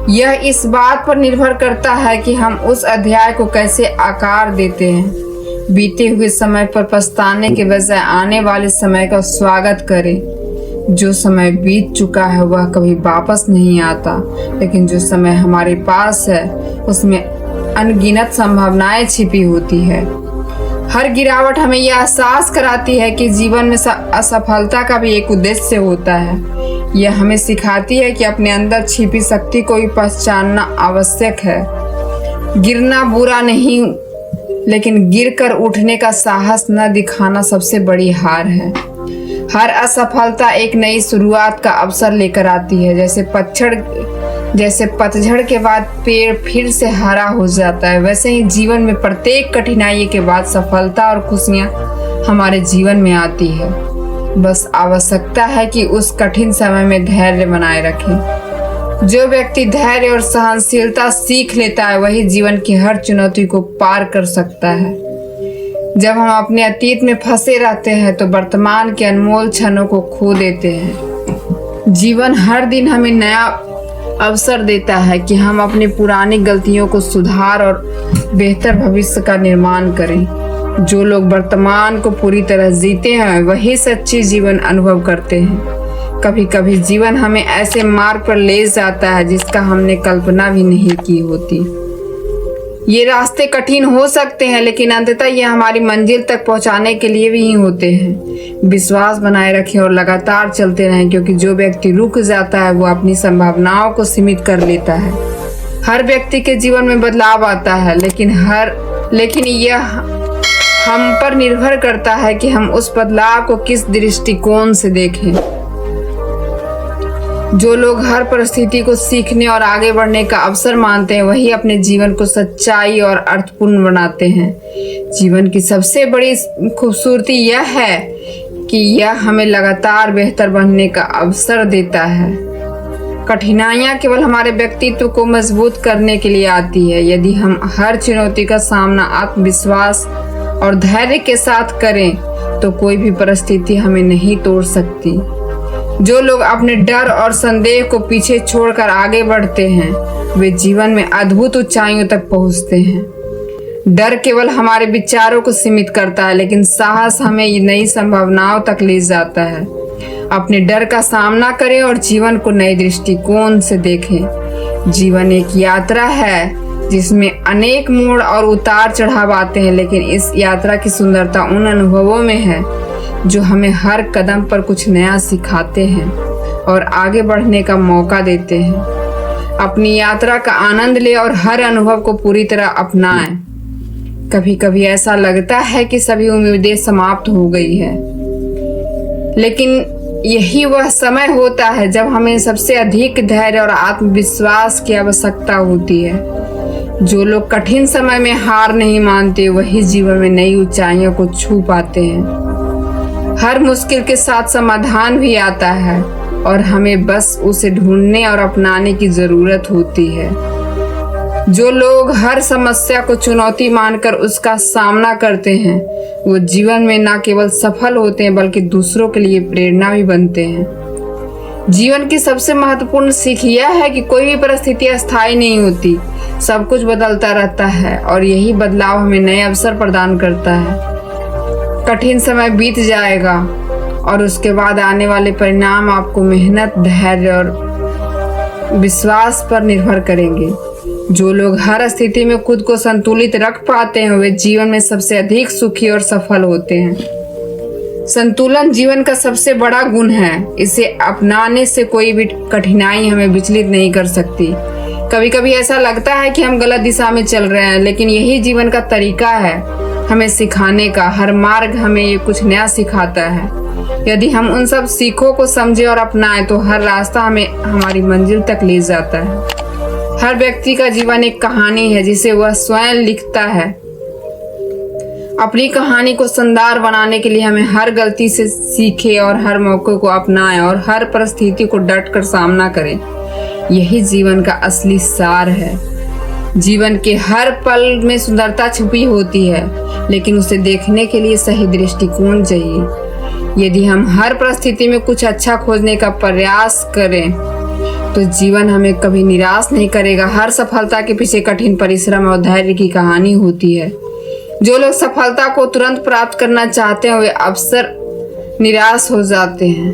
यह इस बात पर निर्भर करता है कि हम उस अध्याय को कैसे आकार देते हैं। बीते हुए समय पर पछताने के बजाय आने वाले समय का स्वागत करें। जो समय बीत चुका है वह कभी वापस नहीं आता, लेकिन जो समय हमारे पास है उसमें अनगिनत संभावनाएं छिपी होती है। हर गिरावट हमें यह एहसास कराती है कि जीवन में असफलता का भी एक उद्देश्य होता है। यह हमें सिखाती है कि अपने अंदर छिपी शक्ति को भी पहचानना आवश्यक है। गिरना बुरा नहीं, लेकिन गिरकर उठने का साहस न दिखाना सबसे बड़ी हार है। हर असफलता एक नई शुरुआत का अवसर लेकर आती है। जैसे पतझड़ के बाद पेड़ फिर से हरा हो जाता है, वैसे ही जीवन में प्रत्येक कठिनाई के बाद सफलता और खुशियां हमारे जीवन में आती है। बस आवश्यकता है कि उस कठिन समय में धैर्य बनाए रखें। जो व्यक्ति धैर्य और सहनशीलता सीख लेता है वही जीवन की हर चुनौती को पार कर सकता है। जब हम अपने अतीत में फंसे रहते हैं तो वर्तमान के अनमोल क्षणों को खो देते हैं। जीवन हर दिन हमें नया अवसर देता है कि हम अपनी पुरानी गलतियों को सुधार और बेहतर भविष्य का निर्माण करें। जो लोग वर्तमान को पूरी तरह जीते हैं वही सच्ची जीवन अनुभव करते हैं। कभी कभी जीवन हमें ऐसे मार्ग पर ले जाता है जिसका हमने कल्पना भी नहीं की होती। ये रास्ते कठिन हो सकते हैं, लेकिन अंततः ये हमारी मंजिल तक पहुंचाने के लिए भी होते हैं। विश्वास बनाए रखें और लगातार चलते रहें, क्योंकि जो व्यक्ति रुक जाता है वो अपनी संभावनाओं को सीमित कर लेता है। हर व्यक्ति के जीवन में बदलाव आता है, लेकिन यह हम पर निर्भर करता है कि हम उस बदलाव को किस दृष्टिकोण से देखें। जो लोग हर परिस्थिति को सीखने और आगे बढ़ने का अवसर मानते हैं वही अपने जीवन को सच्चाई और अर्थपूर्ण बनाते हैं। जीवन की सबसे बड़ी खूबसूरती यह है कि यह हमें लगातार बेहतर बनने का अवसर देता है। कठिनाइयाँ केवल हमारे व्यक्तित्व को मजबूत करने के लिए आती है। यदि हम हर चुनौती का सामना आत्मविश्वास और धैर्य के साथ करें तो कोई भी परिस्थिति हमें नहीं तोड़ सकती। जो लोग अपने डर और संदेह को पीछे छोड़कर आगे बढ़ते हैं वे जीवन में अद्भुत ऊंचाइयों तक पहुंचते हैं। डर केवल हमारे विचारों को सीमित करता है, लेकिन साहस हमें नई संभावनाओं तक ले जाता है। अपने डर का सामना करें और जीवन को नए दृष्टिकोण से देखें। जीवन एक यात्रा है जिसमें अनेक मोड़ और उतार चढ़ाव आते हैं, लेकिन इस यात्रा की सुंदरता उन अनुभवों में है जो हमें हर कदम पर कुछ नया सिखाते हैं और आगे बढ़ने का मौका देते हैं। अपनी यात्रा का आनंद लें और हर अनुभव को पूरी तरह अपनाएं। कभी कभी ऐसा लगता है कि सभी उम्मीदें समाप्त हो गई है, लेकिन यही वह समय होता है जब हमें सबसे अधिक धैर्य और आत्मविश्वास की आवश्यकता होती है। जो लोग कठिन समय में हार नहीं मानते वही जीवन में नई ऊंचाइयों को छू पाते हैं। हर मुश्किल के साथ समाधान भी आता है और हमें बस उसे ढूंढने और अपनाने की जरूरत होती है। जो लोग हर समस्या को चुनौती मानकर उसका सामना करते हैं वो जीवन में न केवल सफल होते हैं बल्कि दूसरों के लिए प्रेरणा भी बनते हैं। जीवन की सबसे महत्वपूर्ण सीख यह है कि कोई भी परिस्थिति अस्थायी नहीं होती। सब कुछ बदलता रहता है और यही बदलाव हमें नए अवसर प्रदान करता है। कठिन समय बीत जाएगा और उसके बाद आने वाले परिणाम आपको मेहनत, धैर्य और विश्वास पर निर्भर करेंगे। जो लोग हर स्थिति में खुद को संतुलित रख पाते हैं वे जीवन में सबसे अधिक सुखी और सफल होते हैं। संतुलन जीवन का सबसे बड़ा गुण है। इसे अपनाने से कोई भी कठिनाई हमें विचलित नहीं कर सकती। कभी कभी ऐसा लगता है कि हम गलत दिशा में चल रहे हैं, लेकिन यही जीवन का तरीका है हमें सिखाने का। हर मार्ग हमें ये कुछ नया सिखाता है। यदि हम उन सब सीखों को समझें और अपनाएं तो हर रास्ता हमें हमारी मंजिल तक ले जाता है। हर व्यक्ति का जीवन एक कहानी है जिसे वह स्वयं लिखता है। अपनी कहानी को शानदार बनाने के लिए हमें हर गलती से सीखें और हर मौके को अपनाएं और हर परिस्थिति को डट कर सामना करें। यही जीवन का असली सार है। जीवन के हर पल में सुंदरता छुपी होती है, लेकिन उसे देखने के लिए सही दृष्टिकोण चाहिए। यदि हम हर परिस्थिति में कुछ अच्छा खोजने का प्रयास करें तो जीवन हमें कभी निराश नहीं करेगा। हर सफलता के पीछे कठिन परिश्रम और धैर्य की कहानी होती है। जो लोग सफलता को तुरंत प्राप्त करना चाहते हैं वे अक्सर निराश हो जाते हैं,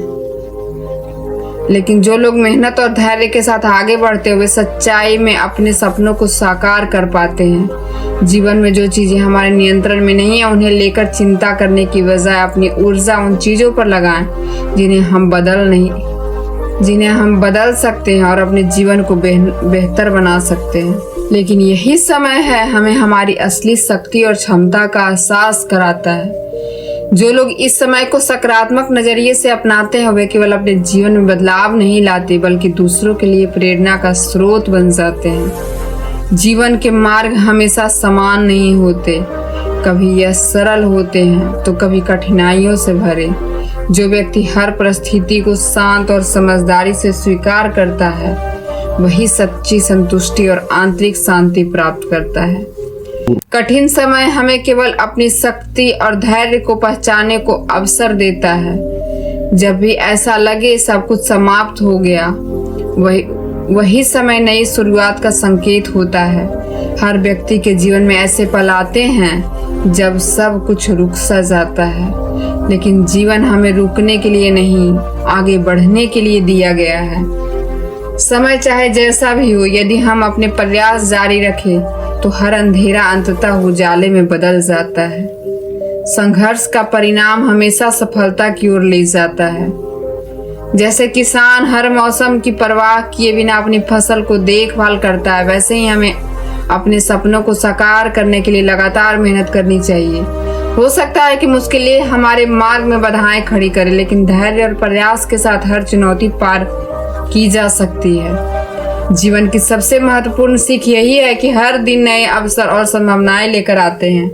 लेकिन जो लोग मेहनत और धैर्य के साथ आगे बढ़ते हैं वे सच्चाई में अपने सपनों को साकार कर पाते हैं। जीवन में जो चीजें हमारे नियंत्रण में नहीं है उन्हें लेकर चिंता करने की बजाय अपनी ऊर्जा उन चीजों पर लगाएं जिन्हें हम बदल सकते हैं और अपने जीवन को बेहतर बना सकते हैं। लेकिन यही समय है हमें हमारी असली शक्ति और क्षमता का एहसास कराता है। जो लोग इस समय को सकारात्मक नजरिए से अपनाते हैं वे केवल अपने जीवन में बदलाव नहीं लाते बल्कि दूसरों के लिए प्रेरणा का स्रोत बन जाते हैं। जीवन के मार्ग हमेशा समान नहीं होते, कभी यह सरल होते हैं तो कभी कठिनाइयों से भरे। जो व्यक्ति हर परिस्थिति को शांत और समझदारी से स्वीकार करता है वही सच्ची संतुष्टि और आंतरिक शांति प्राप्त करता है। कठिन समय हमें केवल अपनी शक्ति और धैर्य को पहचानने को अवसर देता है। जब भी ऐसा लगे सब कुछ समाप्त हो गया, वही समय नई शुरुआत का संकेत होता है। हर व्यक्ति के जीवन में ऐसे पल आते हैं जब सब कुछ रुक सा जाता है, लेकिन जीवन हमें रुकने के लिए नहीं, आगे बढ़ने के लिए दिया गया है। समय चाहे जैसा भी हो, यदि हम अपने प्रयास जारी रखें तो हर अंधेरा अंततः उजाले में बदल जाता है। संघर्ष का परिणाम हमेशा सफलता की ओर ले जाता है। जैसे किसान हर मौसम की परवाह किए बिना अपनी फसल को देखभाल करता है, वैसे ही हमें अपने सपनों को साकार करने के लिए लगातार मेहनत करनी चाहिए। हो सकता है कि मुश्किलें हमारे मार्ग में बाधाएं खड़ी करें, लेकिन धैर्य और प्रयास के साथ हर चुनौती पार की जा सकती है। जीवन की सबसे महत्वपूर्ण सीख यही है कि हर दिन नए अवसर और संभावनाएं लेकर आते हैं।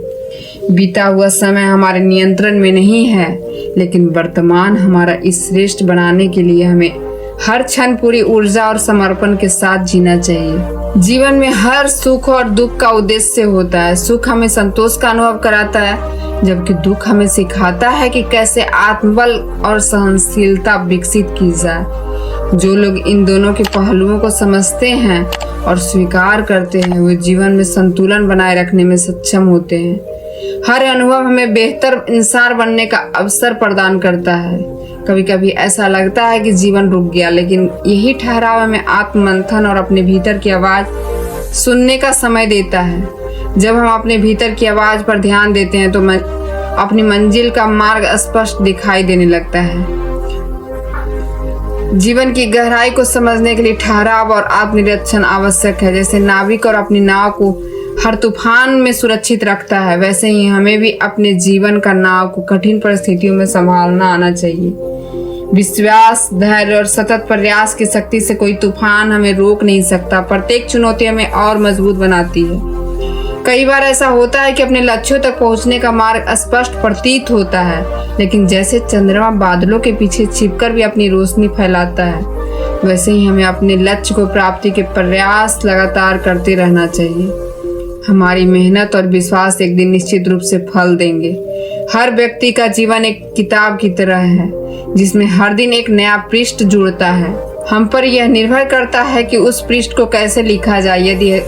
बीता हुआ समय हमारे नियंत्रण में नहीं है, लेकिन वर्तमान हमारा इस श्रेष्ठ बनाने के लिए हमें हर क्षण पूरी ऊर्जा और समर्पण के साथ जीना चाहिए। जीवन में हर सुख और दुख का उद्देश्य होता है। सुख हमें संतोष का अनुभव कराता है, जबकि दुख हमें सिखाता है कि कैसे आत्मबल और सहनशीलता विकसित की जाए। जो लोग इन दोनों के पहलुओं को समझते हैं और स्वीकार करते हैं वे जीवन में संतुलन बनाए रखने में सक्षम होते हैं। हर अनुभव हमें बेहतर इंसान बनने का अवसर प्रदान करता है। कभी कभी ऐसा लगता है कि जीवन रुक गया, लेकिन यही ठहराव हमें आत्ममंथन और अपने भीतर की आवाज सुनने का समय देता है। जब हम अपने भीतर की आवाज पर ध्यान देते हैं तो अपनी मंजिल का मार्ग स्पष्ट दिखाई देने लगता है। जीवन की गहराई को समझने के लिए ठहराव और आत्मनिरीक्षण आवश्यक है। जैसे नाविक और अपनी नाव को हर तूफान में सुरक्षित रखता है, वैसे ही हमें भी अपने जीवन का नाव को कठिन परिस्थितियों में संभालना आना चाहिए। विश्वास, धैर्य और सतत प्रयास की शक्ति से कोई तूफान हमें रोक नहीं सकता। प्रत्येक चुनौती हमें और मजबूत बनाती है। कई बार ऐसा होता है कि अपने लक्ष्यों तक पहुंचने का मार्ग स्पष्ट प्रतीत होता है, लेकिन जैसे चंद्रमा बादलों के पीछे छिपकर भी अपनी रोशनी फैलाता है, वैसे ही हमें अपने लक्ष्य को प्राप्ति के प्रयास लगातार करते रहना चाहिए। हमारी मेहनत और विश्वास एक दिन निश्चित रूप से फल देंगे। हर व्यक्ति का जीवन एक किताब की तरह है जिसमें हर दिन एक नया पृष्ठ जुड़ता है। हम पर यह निर्भर करता है कि उस पृष्ठ को कैसे लिखा जाए। यदि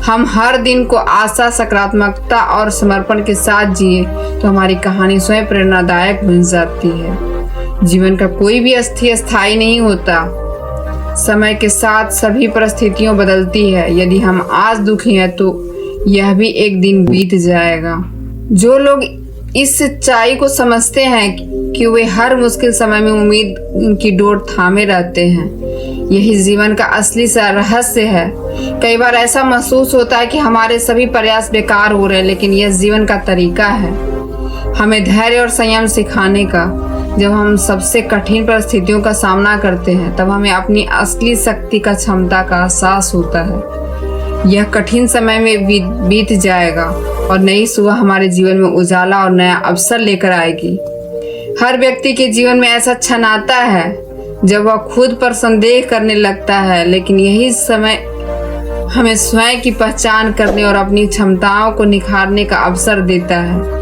हम हर दिन को आशा, सकारात्मकता और समर्पण के साथ जिए तो हमारी कहानी स्वयं प्रेरणादायक बन जाती है। जीवन का कोई भी स्थायी नहीं होता। समय के साथ सभी परिस्थितियां बदलती है। यदि हम आज दुखी हैं तो यह भी एक दिन बीत जाएगा। जो लोग इस सच्चाई को समझते हैं कि वे हर मुश्किल समय में उम्मीद की डोर थामे रहते हैं, यही जीवन का असली रहस्य है। कई बार ऐसा महसूस होता है कि हमारे सभी प्रयास बेकार हो रहे हैं, लेकिन यह जीवन का तरीका है हमें धैर्य और संयम सिखाने का। जब हम सबसे कठिन परिस्थितियों का सामना करते हैं तब हमें अपनी असली शक्ति का क्षमता का एहसास होता है। यह कठिन समय में बीत जाएगा और नई सुबह हमारे जीवन में उजाला और नया अवसर लेकर आएगी। हर व्यक्ति के जीवन में ऐसा क्षण आता है जब वह खुद पर संदेह करने लगता है, लेकिन यही समय हमें स्वयं की पहचान करने और अपनी क्षमताओं को निखारने का अवसर देता है।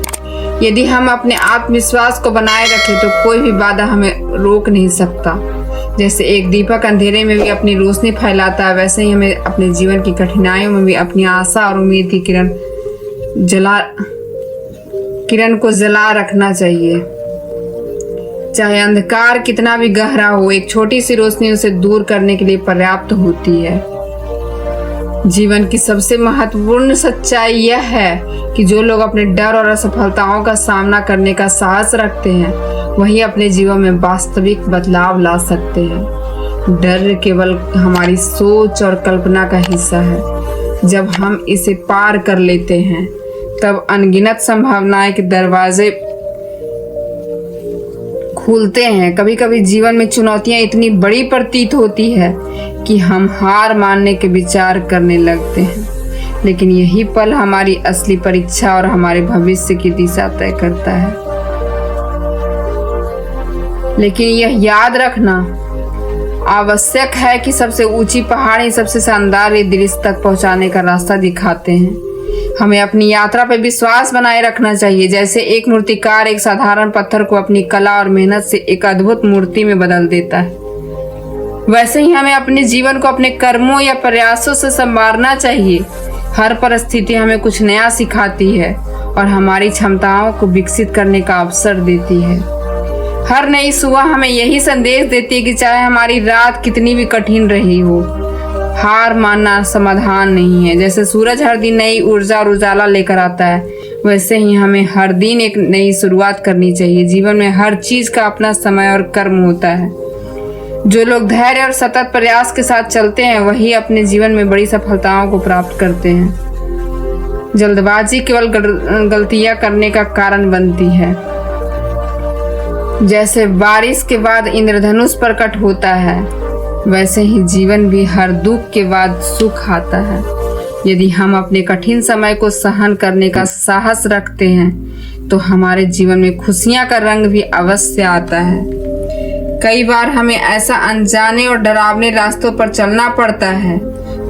यदि हम अपने आत्मविश्वास को बनाए रखें तो कोई भी बाधा हमें रोक नहीं सकता। जैसे एक दीपक अंधेरे में भी अपनी रोशनी फैलाता है, वैसे ही हमें अपने जीवन की कठिनाइयों में भी अपनी आशा और उम्मीद की किरण को जला रखना चाहिए। चाहे अंधकार कितना भी गहरा हो, एक छोटी सी रोशनी उसे दूर करने के लिए पर्याप्त होती है। जीवन की सबसे महत्वपूर्ण सच्चाई यह है कि जो लोग अपने डर और असफलताओं का सामना करने का साहस रखते हैं वही अपने जीवन में वास्तविक बदलाव ला सकते हैं। डर केवल हमारी सोच और कल्पना का हिस्सा है। जब हम इसे पार कर लेते हैं तब अनगिनत संभावनाएं के दरवाजे खुलते हैं। कभी कभी जीवन में चुनौतियां इतनी बड़ी प्रतीत होती है कि हम हार मानने के विचार करने लगते हैं, लेकिन यही पल हमारी असली परीक्षा और हमारे भविष्य की दिशा तय करता है। लेकिन यह याद रखना आवश्यक है कि सबसे ऊंची पहाड़ी सबसे शानदार दृश्य तक पहुंचाने का रास्ता दिखाते हैं। हमें अपनी यात्रा पर विश्वास बनाए रखना चाहिए। जैसे एक मूर्तिकार एक साधारण पत्थर को अपनी कला और मेहनत से एक अद्भुत मूर्ति में बदल देता है, वैसे ही हमें अपने जीवन को अपने कर्मों या प्रयासों से संवारना चाहिए। हर परिस्थिति हमें कुछ नया सिखाती है और हमारी क्षमताओं को विकसित करने का अवसर देती है। हर नई सुबह हमें यही संदेश देती है कि चाहे हमारी रात कितनी भी कठिन रही हो, हार मानना समाधान नहीं है। जैसे सूरज हर दिन नई ऊर्जा और उजाला लेकर आता है, वैसे ही हमें हर दिन एक नई शुरुआत करनी चाहिए। जीवन में हर चीज का अपना समय और कर्म होता है। जो लोग धैर्य और सतत प्रयास के साथ चलते हैं वही अपने जीवन में बड़ी सफलताओं को प्राप्त करते हैं। जल्दबाजी केवल गलतियां करने का कारण बनती है। जैसे बारिश के बाद इंद्रधनुष प्रकट होता है, वैसे ही जीवन भी हर दुख के बाद सुख आता है। यदि हम अपने कठिन समय को सहन करने का साहस रखते हैं तो हमारे जीवन में खुशियां का रंग भी अवश्य आता है। कई बार हमें ऐसा अनजाने और डरावने रास्तों पर चलना पड़ता है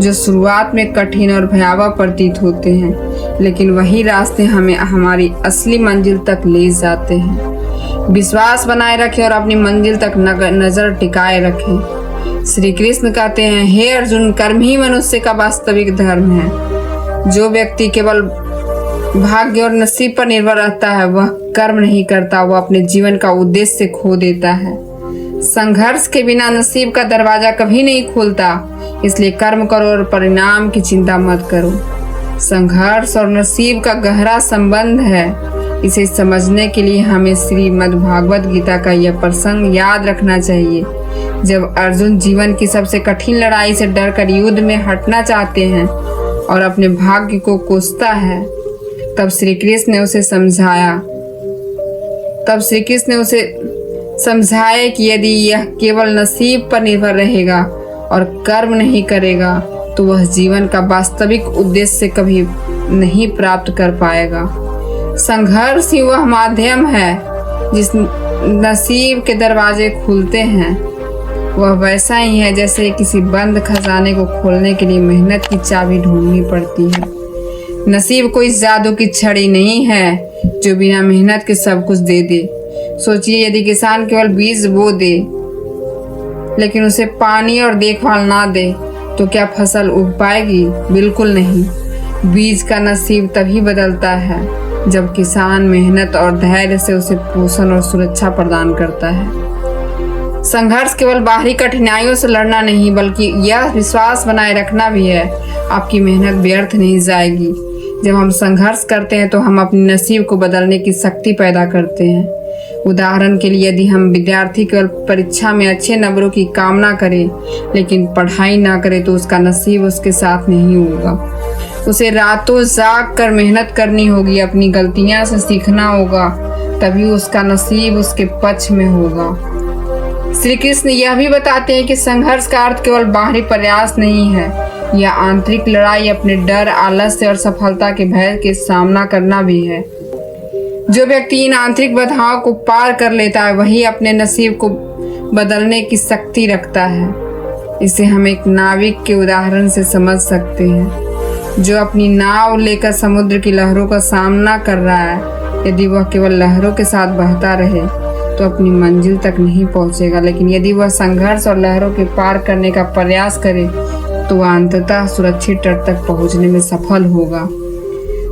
जो शुरुआत में कठिन और भयावह प्रतीत होते हैं, लेकिन वही रास्ते हमें हमारी असली मंजिल तक ले जाते हैं। विश्वास बनाए रखें और अपनी मंजिल तक नजर टिकाए रखें। श्री कृष्ण कहते हैं, हे अर्जुन, कर्म ही मनुष्य का वास्तविक धर्म है। जो व्यक्ति केवल भाग्य और नसीब पर निर्भर रहता है वह कर्म नहीं करता, वह अपने जीवन का उद्देश्य खो देता है। संघर्ष के बिना नसीब का दरवाजा कभी नहीं खुलता, इसलिए कर्म करो और परिणाम की चिंता मत करो। संघर्ष और नसीब का गहरा संबंध है। इसे समझने के लिए हमें श्रीमद् भागवत गीता का यह प्रसंग याद रखना चाहिए। जब अर्जुन जीवन की सबसे कठिन लड़ाई से डरकर युद्ध में हटना चाहते हैं और अपने भाग्य को कोसता है, तब श्री कृष्ण ने उसे समझाया कि यदि यह केवल नसीब पर निर्भर रहेगा और कर्म नहीं करेगा तो वह जीवन का वास्तविक उद्देश्य कभी नहीं प्राप्त कर पाएगा। संघर्ष ही वह माध्यम है जिस नसीब के दरवाजे खुलते हैं। वह वैसा ही है जैसे किसी बंद खजाने को खोलने के लिए मेहनत की चाबी ढूंढनी पड़ती है। नसीब कोई जादू की छड़ी नहीं है जो बिना मेहनत के सब कुछ दे दे। सोचिए, यदि किसान केवल बीज बो दे लेकिन उसे पानी और देखभाल ना दे तो क्या फसल उग पाएगी? बिल्कुल नहीं। बीज का नसीब तभी बदलता है जब किसान मेहनत और धैर्य से उसे पोषण और सुरक्षा प्रदान करता है। संघर्ष केवल बाहरी कठिनाइयों से लड़ना नहीं बल्कि यह विश्वास बनाए रखना भी है, आपकी मेहनत व्यर्थ नहीं जाएगी। जब हम संघर्ष करते हैं तो हम अपने नसीब को बदलने की शक्ति पैदा करते हैं। उदाहरण के लिए, यदि हम विद्यार्थी केवल परीक्षा में अच्छे नंबरों की कामना करें लेकिन पढ़ाई ना करें तो उसका नसीब उसके साथ नहीं होगा। उसे रातों जाग कर मेहनत करनी होगी, अपनी गलतियां से सीखना होगा, तभी उसका नसीब उसके पक्ष में होगा। श्री कृष्ण यह भी बताते हैं कि संघर्ष का अर्थ केवल बाहरी प्रयास नहीं है, यह आंतरिक लड़ाई अपने डर, आलस्य और सफलता के भय के सामना करना भी है। जो व्यक्ति इन आंतरिक बाधाओं को पार कर लेता है वही अपने नसीब को बदलने की शक्ति रखता है। इसे हम एक नाविक के उदाहरण से समझ सकते हैं, जो अपनी नाव लेकर समुद्र की लहरों का सामना कर रहा है। यदि वह केवल लहरों के साथ बहता रहे तो अपनी मंजिल तक नहीं पहुंचेगा, लेकिन यदि वह संघर्ष और लहरों के पार करने का प्रयास करे तो वह अंततः सुरक्षित तट तक पहुंचने में सफल होगा।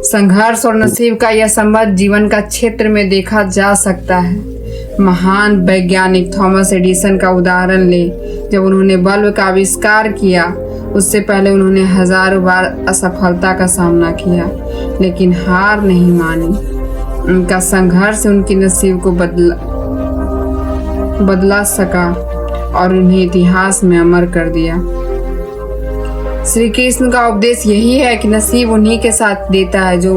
संघर्ष और नसीब का यह संबंध जीवन का क्षेत्र में देखा जा सकता है। महान वैज्ञानिक थॉमस एडिसन का उदाहरण ले। जब उन्होंने बल्ब का आविष्कार किया, उससे पहले उन्होंने हजारों बार असफलता का सामना किया, लेकिन हार नहीं मानी। उनका संघर्ष उनके नसीब को बदला सका और उन्हें इतिहास में अमर कर दिया। श्री कृष्ण का उपदेश यही है कि नसीब उन्हीं के साथ देता है जो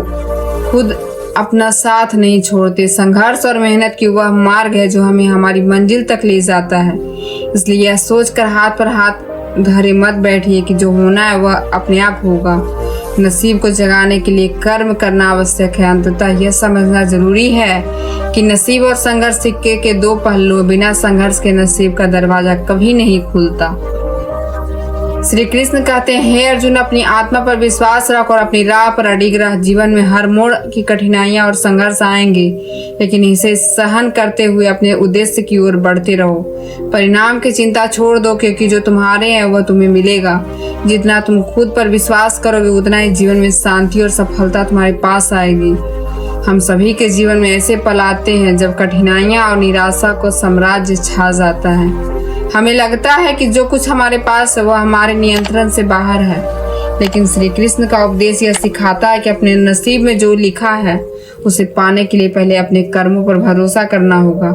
खुद अपना साथ नहीं छोड़ते। संघर्ष और मेहनत की वह मार्ग है जो हमें हमारी मंजिल तक ले जाता है। इसलिए यह सोचकर हाथ पर हाथ धरे मत बैठिए कि जो होना है वह अपने आप होगा। नसीब को जगाने के लिए कर्म करना आवश्यक है। अंततः यह समझना जरूरी है कि नसीब और संघर्ष सिक्के के दो पहलू, बिना संघर्ष के नसीब का दरवाजा कभी नहीं खुलता। श्री कृष्ण कहते हैं, हे अर्जुन, अपनी आत्मा पर विश्वास रख और अपनी राह पर अडिग रह। जीवन में हर मोड़ की कठिनाइयां और संघर्ष आएंगे, लेकिन इसे सहन करते हुए अपने उद्देश्य की ओर बढ़ते रहो। परिणाम की चिंता छोड़ दो, क्योंकि जो तुम्हारे हैं वह तुम्हें मिलेगा। जितना तुम खुद पर विश्वास करोगे उतना ही जीवन में शांति और सफलता तुम्हारे पास आएगी। हम सभी के जीवन में ऐसे पल आते हैं जब कठिनाइयां और निराशा को साम्राज्य छा जाता है। हमें लगता है कि जो कुछ हमारे पास है वह हमारे नियंत्रण से बाहर है, लेकिन श्री कृष्ण का उपदेश यह सिखाता है कि अपने नसीब में जो लिखा है उसे पाने के लिए पहले अपने कर्मों पर भरोसा करना होगा।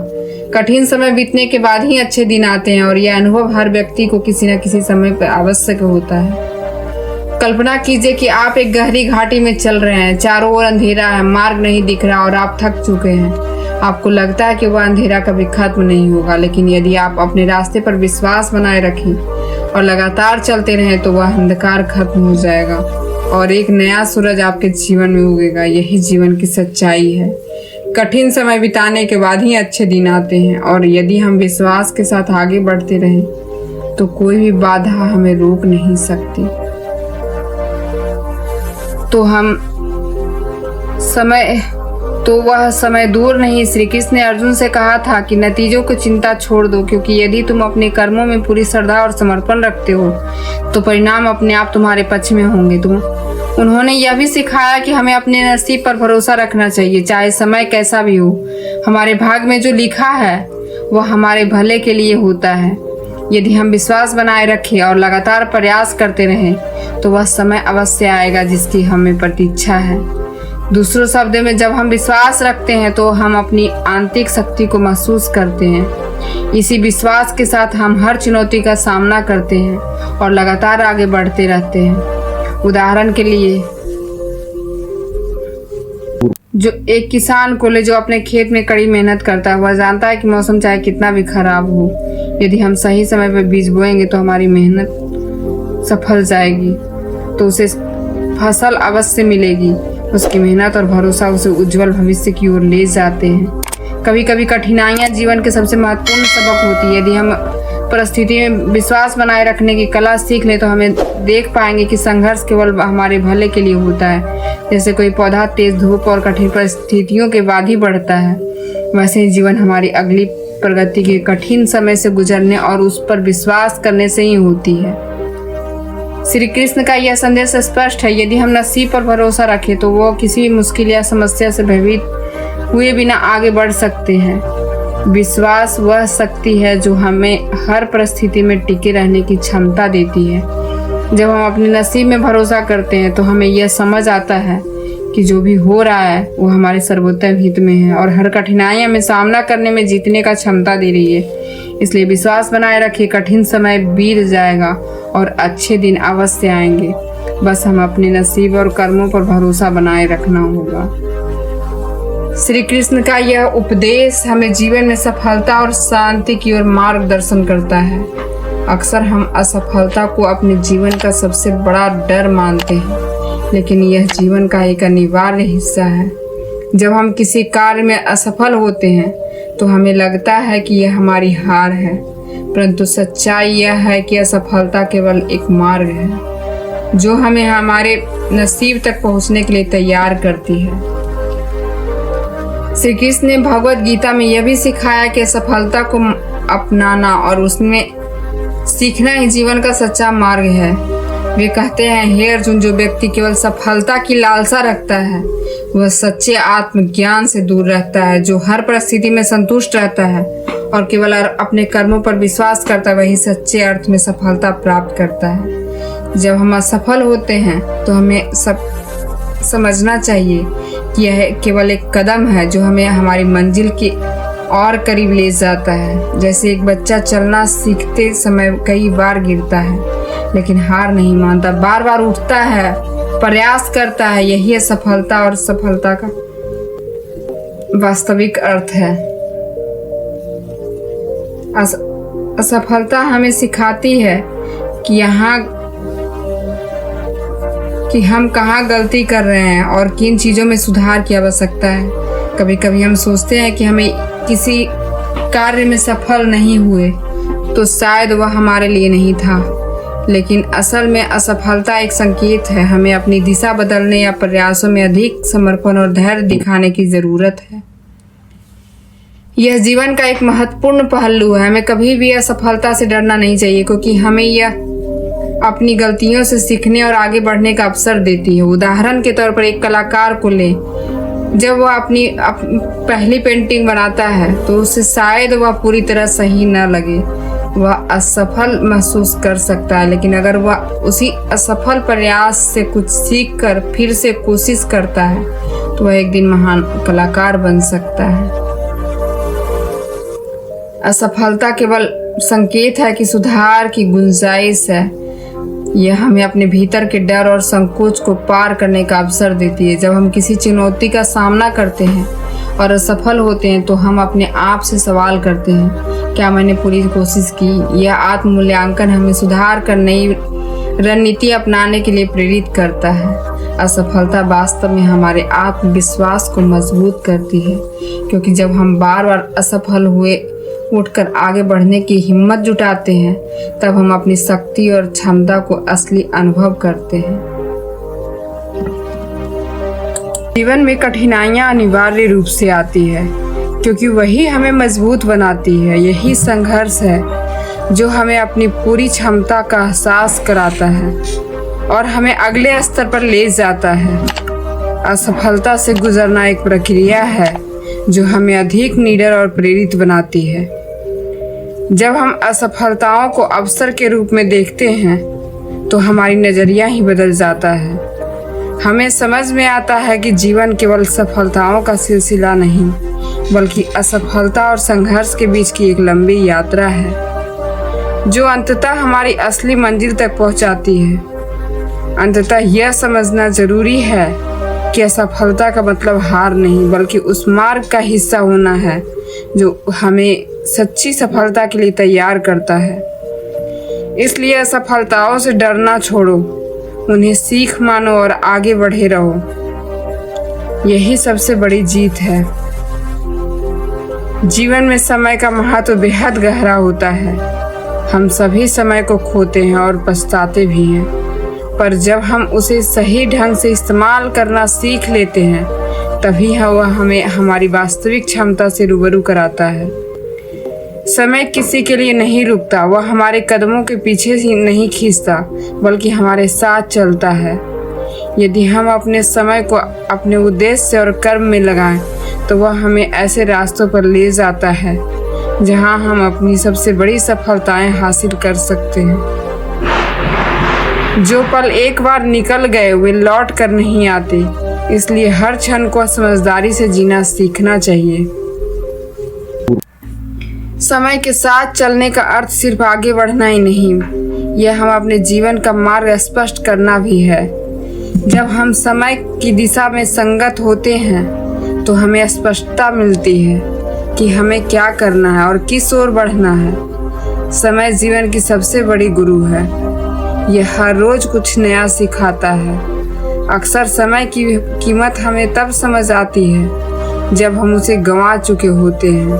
कठिन समय बीतने के बाद ही अच्छे दिन आते हैं और यह अनुभव हर व्यक्ति को किसी न किसी समय पर आवश्यक होता है। कल्पना कीजिए कि आप एक गहरी घाटी में चल रहे हैं, चारों ओर अंधेरा है, मार्ग नहीं दिख रहा और आप थक चुके हैं। आपको लगता है कि वह अंधेरा कभी खत्म नहीं होगा, लेकिन यदि आप अपने रास्ते पर विश्वास बनाए रखें और लगातार चलते रहें तो वह अंधकार खत्म हो जाएगा और एक नया सूरज आपके जीवन में उगेगा। यही जीवन की सच्चाई है। कठिन समय बिताने के बाद ही अच्छे दिन आते हैं और यदि हम विश्वास के साथ आगे बढ़ते रहें तो कोई भी बाधा हमें रोक नहीं सकती। तो वह समय दूर नहीं। श्री कृष्ण ने अर्जुन से कहा था कि नतीजों की चिंता छोड़ दो, क्योंकि यदि तुम अपने कर्मों में पूरी श्रद्धा और समर्पण रखते हो तो परिणाम अपने आप तुम्हारे पक्ष में होंगे। उन्होंने यह भी सिखाया कि हमें अपने नसीब पर भरोसा रखना चाहिए, चाहे समय कैसा भी हो। हमारे भाग में जो लिखा है वह हमारे भले के लिए होता है। यदि हम विश्वास बनाए रखें और लगातार प्रयास करते रहें तो वह समय अवश्य आएगा जिसकी हमें प्रतीक्षा है। दूसरों शब्दों में, जब हम विश्वास रखते हैं तो हम अपनी आंतरिक शक्ति को महसूस करते हैं। इसी विश्वास के साथ हम हर चुनौती का सामना करते हैं और लगातार आगे बढ़ते रहते हैं। उदाहरण के लिए, जो एक किसान को ले जो अपने खेत में कड़ी मेहनत करता है, वह जानता है कि मौसम चाहे कितना भी खराब हो, यदि हम सही समय पर बीज बोएंगे तो हमारी मेहनत सफल जाएगी, तो उसे फसल अवश्य मिलेगी। उसकी मेहनत और भरोसा उसे उज्जवल भविष्य की ओर ले जाते हैं। कभी कभी कठिनाइयां जीवन के सबसे महत्वपूर्ण सबक होती है। यदि हम परिस्थिति में विश्वास बनाए रखने की कला सीख लें तो हमें देख पाएंगे कि संघर्ष केवल हमारे भले के लिए होता है। जैसे कोई पौधा तेज धूप और कठिन परिस्थितियों के बाद ही बढ़ता है, वैसे ही जीवन हमारी अगली प्रगति के कठिन समय से गुजरने और उस पर विश्वास करने से ही होती है। श्री कृष्ण का यह संदेश स्पष्ट है। यदि हम नसीब पर भरोसा रखें तो वो किसी भी मुश्किल या समस्या से भयभीत हुए बिना आगे बढ़ सकते हैं। विश्वास वह शक्ति है जो हमें हर परिस्थिति में टिके रहने की क्षमता देती है। जब हम अपने नसीब में भरोसा करते हैं तो हमें यह समझ आता है कि जो भी हो रहा है वो हमारे सर्वोत्तम हित में है और हर कठिनाई हमें सामना करने में जीतने का क्षमता दे रही है। इसलिए विश्वास बनाए रखिए, कठिन समय बीत जाएगा और अच्छे दिन अवश्य आएंगे। बस हम अपने नसीब और कर्मों पर भरोसा बनाए रखना होगा। श्री कृष्ण का यह उपदेश हमें जीवन में सफलता और शांति की ओर मार्गदर्शन करता है। अक्सर हम असफलता को अपने जीवन का सबसे बड़ा डर मानते हैं, लेकिन यह जीवन का एक अनिवार्य हिस्सा है। जब हम किसी कार्य में असफल होते हैं तो हमें लगता है कि यह हमारी हार है, परंतु सच्चाई यह है कि असफलता केवल एक मार्ग है जो हमें हमारे नसीब तक पहुंचने के लिए तैयार करती है। श्री कृष्ण ने भगवद गीता में यह भी सिखाया कि सफलता को अपनाना और उसमें सीखना ही जीवन का सच्चा मार्ग है। वे कहते हैं, हे अर्जुन, जो व्यक्ति केवल सफलता की लालसा रखता है वह सच्चे आत्मज्ञान से दूर रहता है। जो हर परिस्थिति में संतुष्ट रहता है और केवल अपने कर्मों पर विश्वास करता है वही सच्चे अर्थ में सफलता प्राप्त करता है। जब हम असफल होते हैं तो हमें समझना चाहिए कि यह केवल एक कदम है जो हमें हमारी मंजिल के और करीब ले जाता है। जैसे एक बच्चा चलना सीखते समय कई बार गिरता है लेकिन हार नहीं मानता, बार बार उठता है, प्रयास करता है। यही है सफलता और सफलता का वास्तविक अर्थ है। असफलता हमें सिखाती है कि हम कहाँ गलती कर रहे हैं और किन चीज़ों में सुधार की आवश्यकता है। कभी कभी हम सोचते हैं कि हमें किसी कार्य में सफल नहीं हुए तो शायद वह हमारे लिए नहीं था, लेकिन असल में असफलता एक संकेत है। हमें अपनी दिशा बदलने या प्रयासों में अधिक समर्पण और धैर्य दिखाने की ज़रूरत है। यह जीवन का एक महत्वपूर्ण पहलू है। हमें कभी भी असफलता से डरना नहीं चाहिए, क्योंकि हमें यह अपनी गलतियों से सीखने और आगे बढ़ने का अवसर देती है। उदाहरण के तौर पर एक कलाकार को लें, जब वह अपनी पहली पेंटिंग बनाता है तो उसे शायद वह पूरी तरह सही न लगे, वह असफल महसूस कर सकता है, लेकिन अगर वह उसी असफल प्रयास से कुछ सीख कर फिर से कोशिश करता है तो वह एक दिन महान कलाकार बन सकता है। असफलता केवल संकेत है कि सुधार की गुंजाइश है। यह हमें अपने भीतर के डर और संकोच को पार करने का अवसर देती है। जब हम किसी चुनौती का सामना करते हैं और असफल होते हैं तो हम अपने आप से सवाल करते हैं, क्या मैंने पूरी कोशिश की? यह आत्म मूल्यांकन हमें सुधार कर नई रणनीति अपनाने के लिए प्रेरित करता है। असफलता वास्तव में हमारे आत्मविश्वास को मजबूत करती है, क्योंकि जब हम बार बार असफल हुए उठकर आगे बढ़ने की हिम्मत जुटाते हैं तब हम अपनी शक्ति और क्षमता को असली अनुभव करते हैं। जीवन में कठिनाइयां अनिवार्य रूप से आती है, क्योंकि वही हमें मजबूत बनाती है। यही संघर्ष है जो हमें अपनी पूरी क्षमता का एहसास कराता है और हमें अगले स्तर पर ले जाता है। असफलता से गुजरना एक प्रक्रिया है जो हमें अधिक निडर और प्रेरित बनाती है। जब हम असफलताओं को अवसर के रूप में देखते हैं तो हमारी नज़रिया ही बदल जाता है। हमें समझ में आता है कि जीवन केवल सफलताओं का सिलसिला नहीं, बल्कि असफलता और संघर्ष के बीच की एक लंबी यात्रा है जो अंततः हमारी असली मंजिल तक पहुंचाती है। अंततः यह समझना जरूरी है कि असफलता का मतलब हार नहीं, बल्कि उस मार्ग का हिस्सा होना है जो हमें सच्ची सफलता के लिए तैयार करता है। इसलिए असफलताओं से डरना छोड़ो, उन्हें सीख मानो और आगे बढ़े रहो। यही सबसे बड़ी जीत है। जीवन में समय का महत्व बेहद गहरा होता है। हम सभी समय को खोते हैं और पछताते भी हैं, पर जब हम उसे सही ढंग से इस्तेमाल करना सीख लेते हैं तभी वह हमें हमारी वास्तविक क्षमता से रूबरू कराता है। समय किसी के लिए नहीं रुकता, वह हमारे कदमों के पीछे ही नहीं खींचता, बल्कि हमारे साथ चलता है। यदि हम अपने समय को अपने उद्देश्य और कर्म में लगाएं तो वह हमें ऐसे रास्तों पर ले जाता है जहां हम अपनी सबसे बड़ी सफलताएं हासिल कर सकते हैं। जो पल एक बार निकल गए वे लौट कर नहीं आते, इसलिए हर क्षण को समझदारी से जीना सीखना चाहिए। समय के साथ चलने का अर्थ सिर्फ आगे बढ़ना ही नहीं, यह हम अपने जीवन का मार्ग स्पष्ट करना भी है। जब हम समय की दिशा में संगत होते हैं तो हमें स्पष्टता मिलती है कि हमें क्या करना है और किस ओर बढ़ना है। समय जीवन की सबसे बड़ी गुरु है। यह हर रोज कुछ नया सिखाता है। अक्सर समय की कीमत हमें तब समझ आती है जब हम उसे गंवा चुके होते हैं,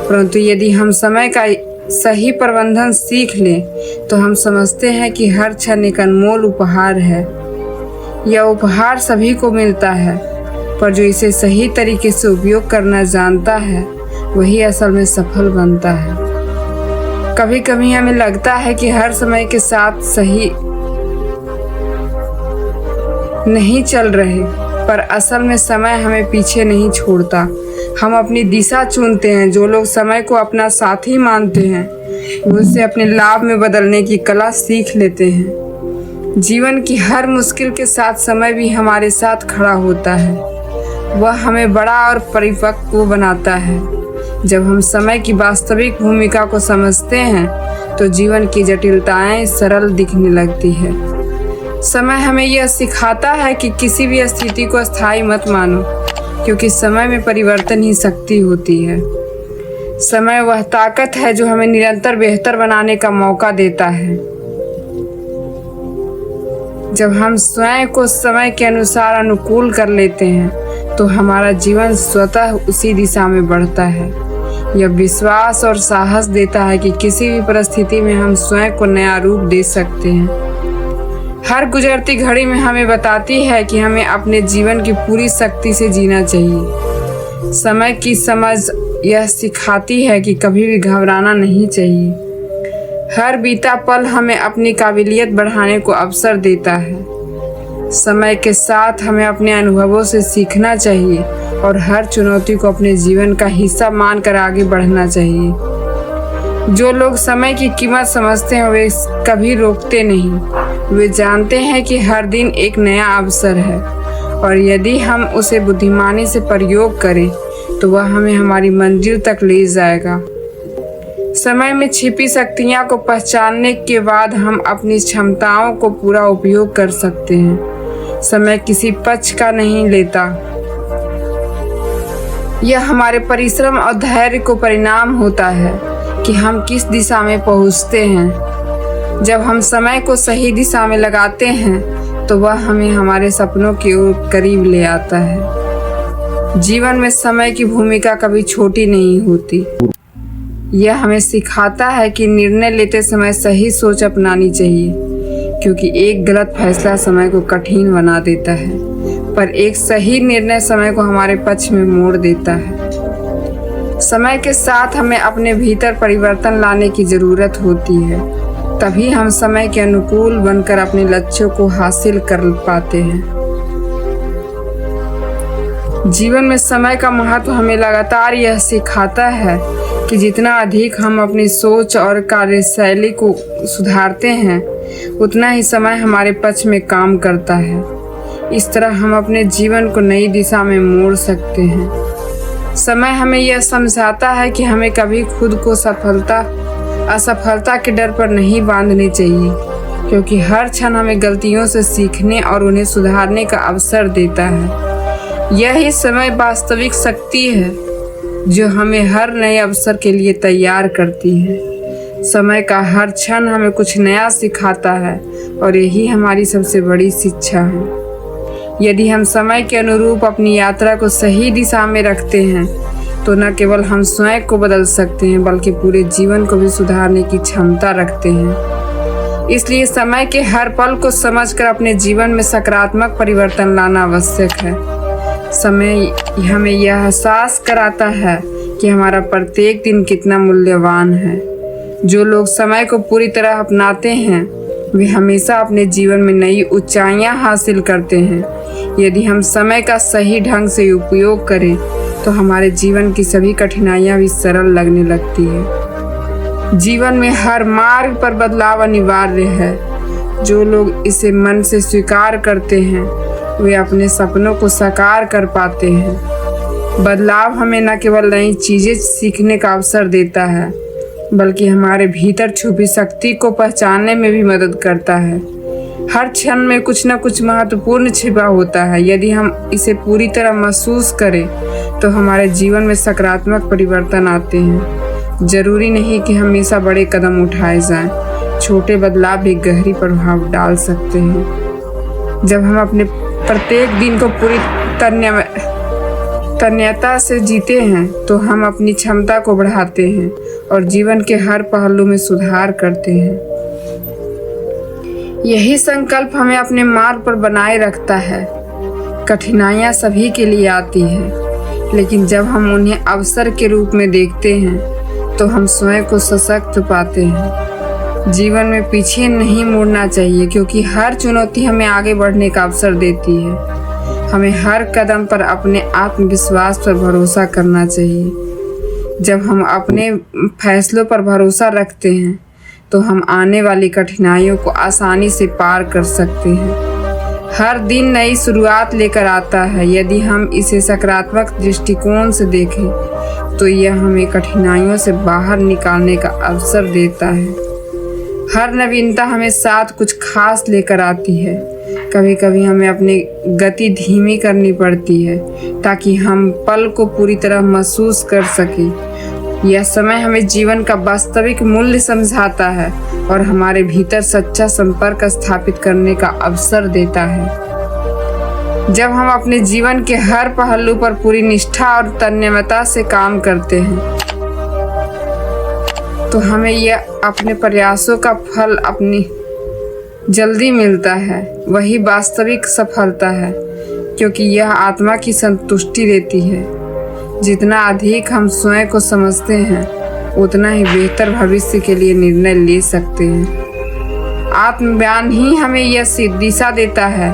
परंतु यदि हम समय का सही प्रबंधन सीख लें तो हम समझते हैं कि हर क्षण एक अनमोल उपहार है। यह उपहार सभी को मिलता है, पर जो इसे सही तरीके से उपयोग करना जानता है वही असल में सफल बनता है। कभी कभी हमें लगता है कि हर समय के साथ सही नहीं चल रहे, पर असल में समय हमें पीछे नहीं छोड़ता। हम अपनी दिशा चुनते हैं। जो लोग समय को अपना साथी मानते हैं वो उसे अपने लाभ में बदलने की कला सीख लेते हैं। जीवन की हर मुश्किल के साथ समय भी हमारे साथ खड़ा होता है। वह हमें बड़ा और परिपक्व बनाता है। जब हम समय की वास्तविक भूमिका को समझते हैं तो जीवन की जटिलताएं सरल दिखने लगती है। समय हमें यह सिखाता है कि किसी भी स्थिति को स्थायी मत मानो, क्योंकि समय में परिवर्तन ही शक्ति होती है। समय वह ताकत है जो हमें निरंतर बेहतर बनाने का मौका देता है। जब हम स्वयं को समय के अनुसार अनुकूल कर लेते हैं तो हमारा जीवन स्वतः उसी दिशा में बढ़ता है। यह विश्वास और साहस देता है कि किसी भी परिस्थिति में हम स्वयं को नया रूप दे सकते हैं। हर गुजरती घड़ी में हमें बताती है कि हमें अपने जीवन की पूरी शक्ति से जीना चाहिए। समय की समझ यह सिखाती है कि कभी भी घबराना नहीं चाहिए। हर बीता पल हमें अपनी काबिलियत बढ़ाने को अवसर देता है। समय के साथ हमें अपने अनुभवों से सीखना चाहिए और हर चुनौती को अपने जीवन का हिस्सा मानकर आगे बढ़ना चाहिए। जो लोग समय की कीमत समझते हैं वे कभी रोकते नहीं। वे जानते हैं कि हर दिन एक नया अवसर है और यदि हम उसे बुद्धिमानी से प्रयोग करें तो वह हमें हमारी मंजिल तक ले जाएगा। समय में छिपी शक्तियाँ को पहचानने के बाद हम अपनी क्षमताओं को पूरा उपयोग कर सकते हैं। समय किसी पक्ष का नहीं लेता। यह हमारे परिश्रम और धैर्य को परिणाम होता है कि हम किस दिशा में पहुंचते हैं। जब हम समय को सही दिशा में लगाते हैं तो वह हमें हमारे सपनों की ओर करीब ले आता है। जीवन में समय की भूमिका कभी छोटी नहीं होती। यह हमें सिखाता है कि निर्णय लेते समय सही सोच अपनानी चाहिए, क्योंकि एक गलत फैसला समय को कठिन बना देता है, पर एक सही निर्णय समय को हमारे पक्ष में मोड़ देता है। समय के साथ हमें अपने भीतर परिवर्तन लाने की जरूरत होती है, तभी हम समय के अनुकूल बनकर अपने लक्ष्यों को हासिल कर पाते हैं। जीवन में समय का महत्व हमें लगातार यह सिखाता है कि जितना अधिक हम अपनी सोच और कार्यशैली को सुधारते हैं उतना ही समय हमारे पक्ष में काम करता है। इस तरह हम अपने जीवन को नई दिशा में मोड़ सकते हैं। समय हमें यह समझाता है कि हमें कभी खुद को असफलता के डर पर नहीं बांधने चाहिए, क्योंकि हर क्षण हमें गलतियों से सीखने और उन्हें सुधारने का अवसर देता है। यही समय वास्तविक शक्ति है जो हमें हर नए अवसर के लिए तैयार करती है। समय का हर क्षण हमें कुछ नया सिखाता है और यही हमारी सबसे बड़ी शिक्षा है। यदि हम समय के अनुरूप अपनी यात्रा को सही दिशा में रखते हैं तो न केवल हम स्वयं को बदल सकते हैं बल्कि पूरे जीवन को भी सुधारने की क्षमता रखते हैं। इसलिए समय के हर पल को समझकर अपने जीवन में सकारात्मक परिवर्तन लाना आवश्यक है। समय हमें यह एहसास कराता है कि हमारा प्रत्येक दिन कितना मूल्यवान है। जो लोग समय को पूरी तरह अपनाते हैं वे हमेशा अपने जीवन में नई ऊंचाइयां हासिल करते हैं। यदि हम समय का सही ढंग से उपयोग करें तो हमारे जीवन की सभी कठिनाइयां भी सरल लगने लगती है। जीवन में हर मार्ग पर बदलाव अनिवार्य है। जो लोग इसे मन से स्वीकार करते हैं वे अपने सपनों को साकार कर पाते हैं। बदलाव हमें न केवल नई चीजें सीखने का अवसर देता है बल्कि हमारे भीतर छुपी शक्ति को पहचानने में भी मदद करता है। हर क्षण में कुछ न कुछ महत्वपूर्ण छिपा होता है। यदि हम इसे पूरी तरह महसूस करें तो हमारे जीवन में सकारात्मक परिवर्तन आते हैं। जरूरी नहीं कि हमेशा बड़े कदम उठाए जाएं, छोटे बदलाव भी गहरी प्रभाव डाल सकते हैं। जब हम अपने प्रत्येक दिन को पूरी तन्यता से जीते हैं तो हम अपनी क्षमता को बढ़ाते हैं और जीवन के हर पहलू में सुधार करते हैं। यही संकल्प हमें अपने मार्ग पर बनाए रखता है। कठिनाइयां सभी के लिए आती हैं, लेकिन जब हम उन्हें अवसर के रूप में देखते हैं तो हम स्वयं को सशक्त पाते हैं। जीवन में पीछे नहीं मुड़ना चाहिए क्योंकि हर चुनौती हमें आगे बढ़ने का अवसर देती है। हमें हर कदम पर अपने आत्मविश्वास पर भरोसा करना चाहिए। जब हम अपने फैसलों पर भरोसा रखते हैं तो हम आने वाली कठिनाइयों को आसानी से पार कर सकते हैं। हर दिन नई शुरुआत लेकर आता है। यदि हम इसे सकारात्मक दृष्टिकोण से देखें तो यह हमें कठिनाइयों से बाहर निकालने का अवसर देता है। हर नवीनता हमें साथ कुछ खास लेकर आती है। कभी कभी हमें अपनी गति धीमी करनी पड़ती है ताकि हम पल को पूरी तरह महसूस कर सकें। यह समय हमें जीवन का वास्तविक मूल्य समझाता है और हमारे भीतर सच्चा संपर्क स्थापित करने का अवसर देता है। जब हम अपने जीवन के हर पहलू पर पूरी निष्ठा और तन्मयता से काम करते हैं तो हमें यह अपने प्रयासों का फल अपनी जल्दी मिलता है। वही वास्तविक सफलता है क्योंकि यह आत्मा की संतुष्टि देती है। जितना अधिक हम स्वयं को समझते हैं उतना ही बेहतर भविष्य के लिए निर्णय ले सकते हैं। आत्मज्ञान ही हमें यह दिशा देता है।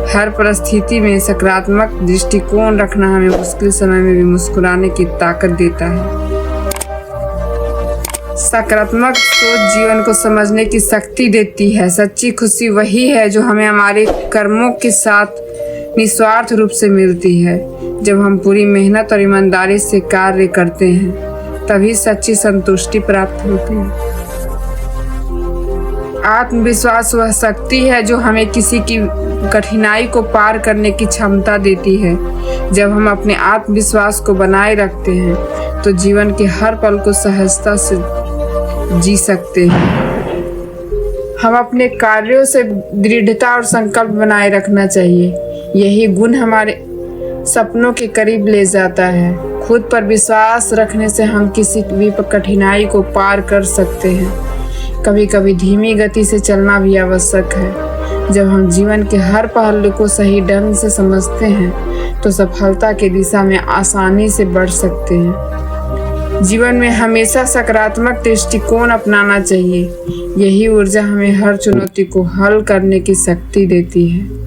हर परिस्थिति में सकारात्मक दृष्टिकोण रखना हमें मुश्किल समय में भी मुस्कुराने की ताकत देता है। सकारात्मक सोच जीवन को समझने की शक्ति देती है। सच्ची खुशी वही है जो हमें हमारे कर्मों के साथ निस्वार्थ रूप से मिलती है। जब हम पूरी मेहनत और ईमानदारी से कार्य करते हैं तभी सच्ची संतुष्टि प्राप्त होती है। आत्मविश्वास वह शक्ति है जो हमें किसी की कठिनाई को पार करने की क्षमता देती है। जब हम अपने आत्मविश्वास को बनाए रखते हैं तो जीवन के हर पल को सहजता से जी सकते हैं। हम अपने कार्यों से दृढ़ता और संकल्प बनाए रखना चाहिए। यही गुण हमारे सपनों के करीब ले जाता है। खुद पर विश्वास रखने से हम किसी भी कठिनाई को पार कर सकते हैं। कभी कभी धीमी गति से चलना भी आवश्यक है। जब हम जीवन के हर पहलू को सही ढंग से समझते हैं तो सफलता की दिशा में आसानी से बढ़ सकते हैं। जीवन में हमेशा सकारात्मक दृष्टिकोण अपनाना चाहिए। यही ऊर्जा हमें हर चुनौती को हल करने की शक्ति देती है।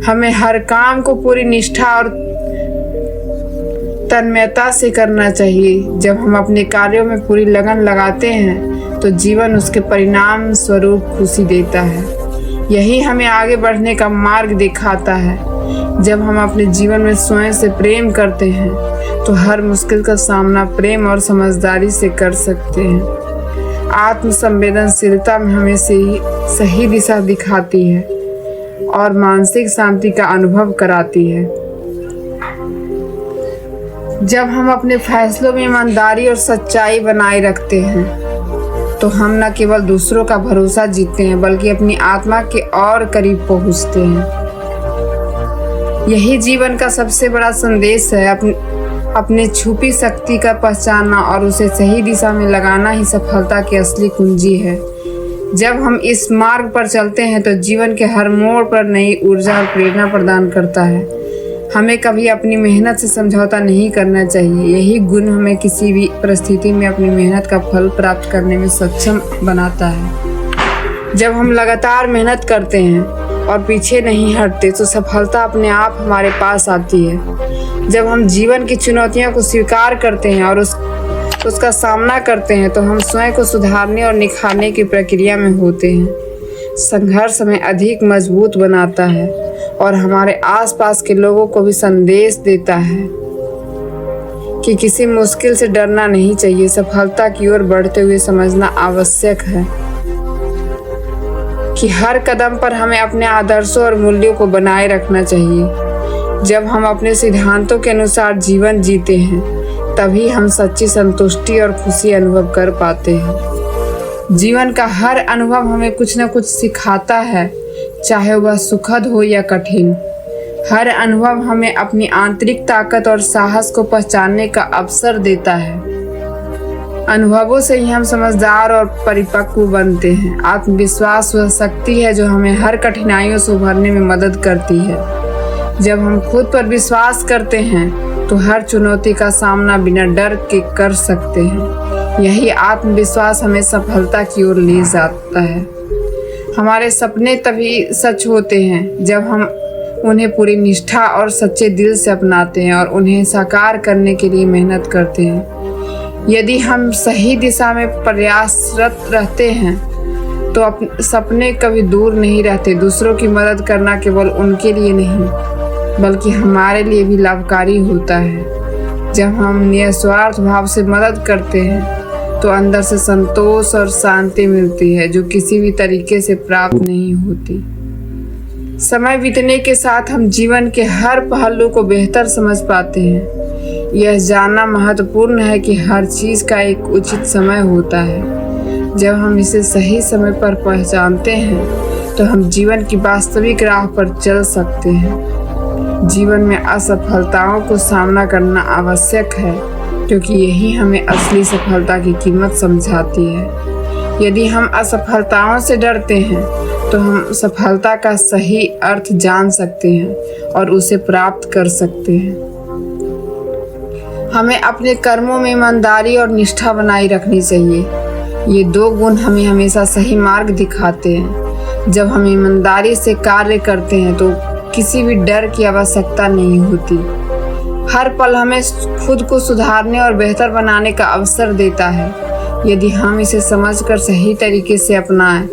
हमें हर काम को पूरी निष्ठा और तन्मयता से करना चाहिए। जब हम अपने कार्यों में पूरी लगन लगाते हैं तो जीवन उसके परिणाम स्वरूप खुशी देता है। यही हमें आगे बढ़ने का मार्ग दिखाता है। जब हम अपने जीवन में स्वयं से प्रेम करते हैं तो हर मुश्किल का सामना प्रेम और समझदारी से कर सकते हैं। आत्म संवेदनशीलता में हमें सही दिशा दिखाती है और मानसिक शांति का अनुभव कराती है। जब हम अपने फैसलों में ईमानदारी और सच्चाई बनाए रखते हैं तो हम न केवल दूसरों का भरोसा जीतते हैं बल्कि अपनी आत्मा के और करीब पहुंचते हैं। यही जीवन का सबसे बड़ा संदेश है। अपने छुपी शक्ति का पहचानना और उसे सही दिशा में लगाना ही सफलता की असली कुंजी है। जब हम इस मार्ग पर चलते हैं तो जीवन के हर मोड़ पर नई ऊर्जा और प्रेरणा प्रदान करता है। हमें कभी अपनी मेहनत से समझौता नहीं करना चाहिए। यही गुण हमें किसी भी परिस्थिति में अपनी मेहनत का फल प्राप्त करने में सक्षम बनाता है। जब हम लगातार मेहनत करते हैं और पीछे नहीं हटते तो सफलता अपने आप हमारे पास आती है। जब हम जीवन की चुनौतियों को स्वीकार करते हैं और उसका सामना करते हैं तो हम स्वयं को सुधारने और निखारने की प्रक्रिया में होते हैं। संघर्ष हमें अधिक मजबूत बनाता है और हमारे आसपास के लोगों को भी संदेश देता है कि किसी मुश्किल से डरना नहीं चाहिए। सफलता की ओर बढ़ते हुए समझना आवश्यक है कि हर कदम पर हमें अपने आदर्शों और मूल्यों को बनाए रखना चाहिए। जब हम अपने सिद्धांतों के अनुसार जीवन जीते हैं तभी हम सच्ची संतुष्टि और खुशी अनुभव कर पाते हैं। जीवन का हर अनुभव हमें कुछ न कुछ सिखाता है, चाहे वह सुखद हो या कठिन। हर अनुभव हमें अपनी आंतरिक ताकत और साहस को पहचानने का अवसर देता है। अनुभवों से ही हम समझदार और परिपक्व बनते हैं। आत्मविश्वास वह शक्ति है जो हमें हर कठिनाइयों से उभरने में मदद करती है। जब हम खुद पर विश्वास करते हैं तो हर चुनौती का सामना बिना डर के कर सकते हैं। यही आत्मविश्वास हमें सफलता की ओर ले जाता है। हमारे सपने तभी सच होते हैं जब हम उन्हें पूरी निष्ठा और सच्चे दिल से अपनाते हैं और उन्हें साकार करने के लिए मेहनत करते हैं। यदि हम सही दिशा में प्रयासरत रहते हैं तो अपने सपने कभी दूर नहीं रहते। दूसरों की मदद करना केवल उनके लिए नहीं बल्कि हमारे लिए भी लाभकारी होता है। जब हम निस्वार्थ भाव से मदद करते हैं तो अंदर से संतोष और शांति मिलती है जो किसी भी तरीके से प्राप्त नहीं होती। समय बीतने के साथ हम जीवन के हर पहलू को बेहतर समझ पाते हैं। यह जानना महत्वपूर्ण है कि हर चीज़ का एक उचित समय होता है। जब हम इसे सही समय पर पहचानते हैं तो हम जीवन की वास्तविक राह पर चल सकते हैं। जीवन में असफलताओं को सामना करना आवश्यक है क्योंकि यही हमें असली सफलता की कीमत समझाती है। यदि हम असफलताओं से डरते हैं तो हम सफलता का सही अर्थ जान सकते हैं और उसे प्राप्त कर सकते हैं। हमें अपने कर्मों में ईमानदारी और निष्ठा बनाए रखनी चाहिए। ये दो गुण हमें हमेशा सही मार्ग दिखाते हैं। जब हम ईमानदारी से कार्य करते हैं तो किसी भी डर की आवश्यकता नहीं होती। हर पल हमें खुद को सुधारने और बेहतर बनाने का अवसर देता है। यदि हम इसे समझकर सही तरीके से अपनाएं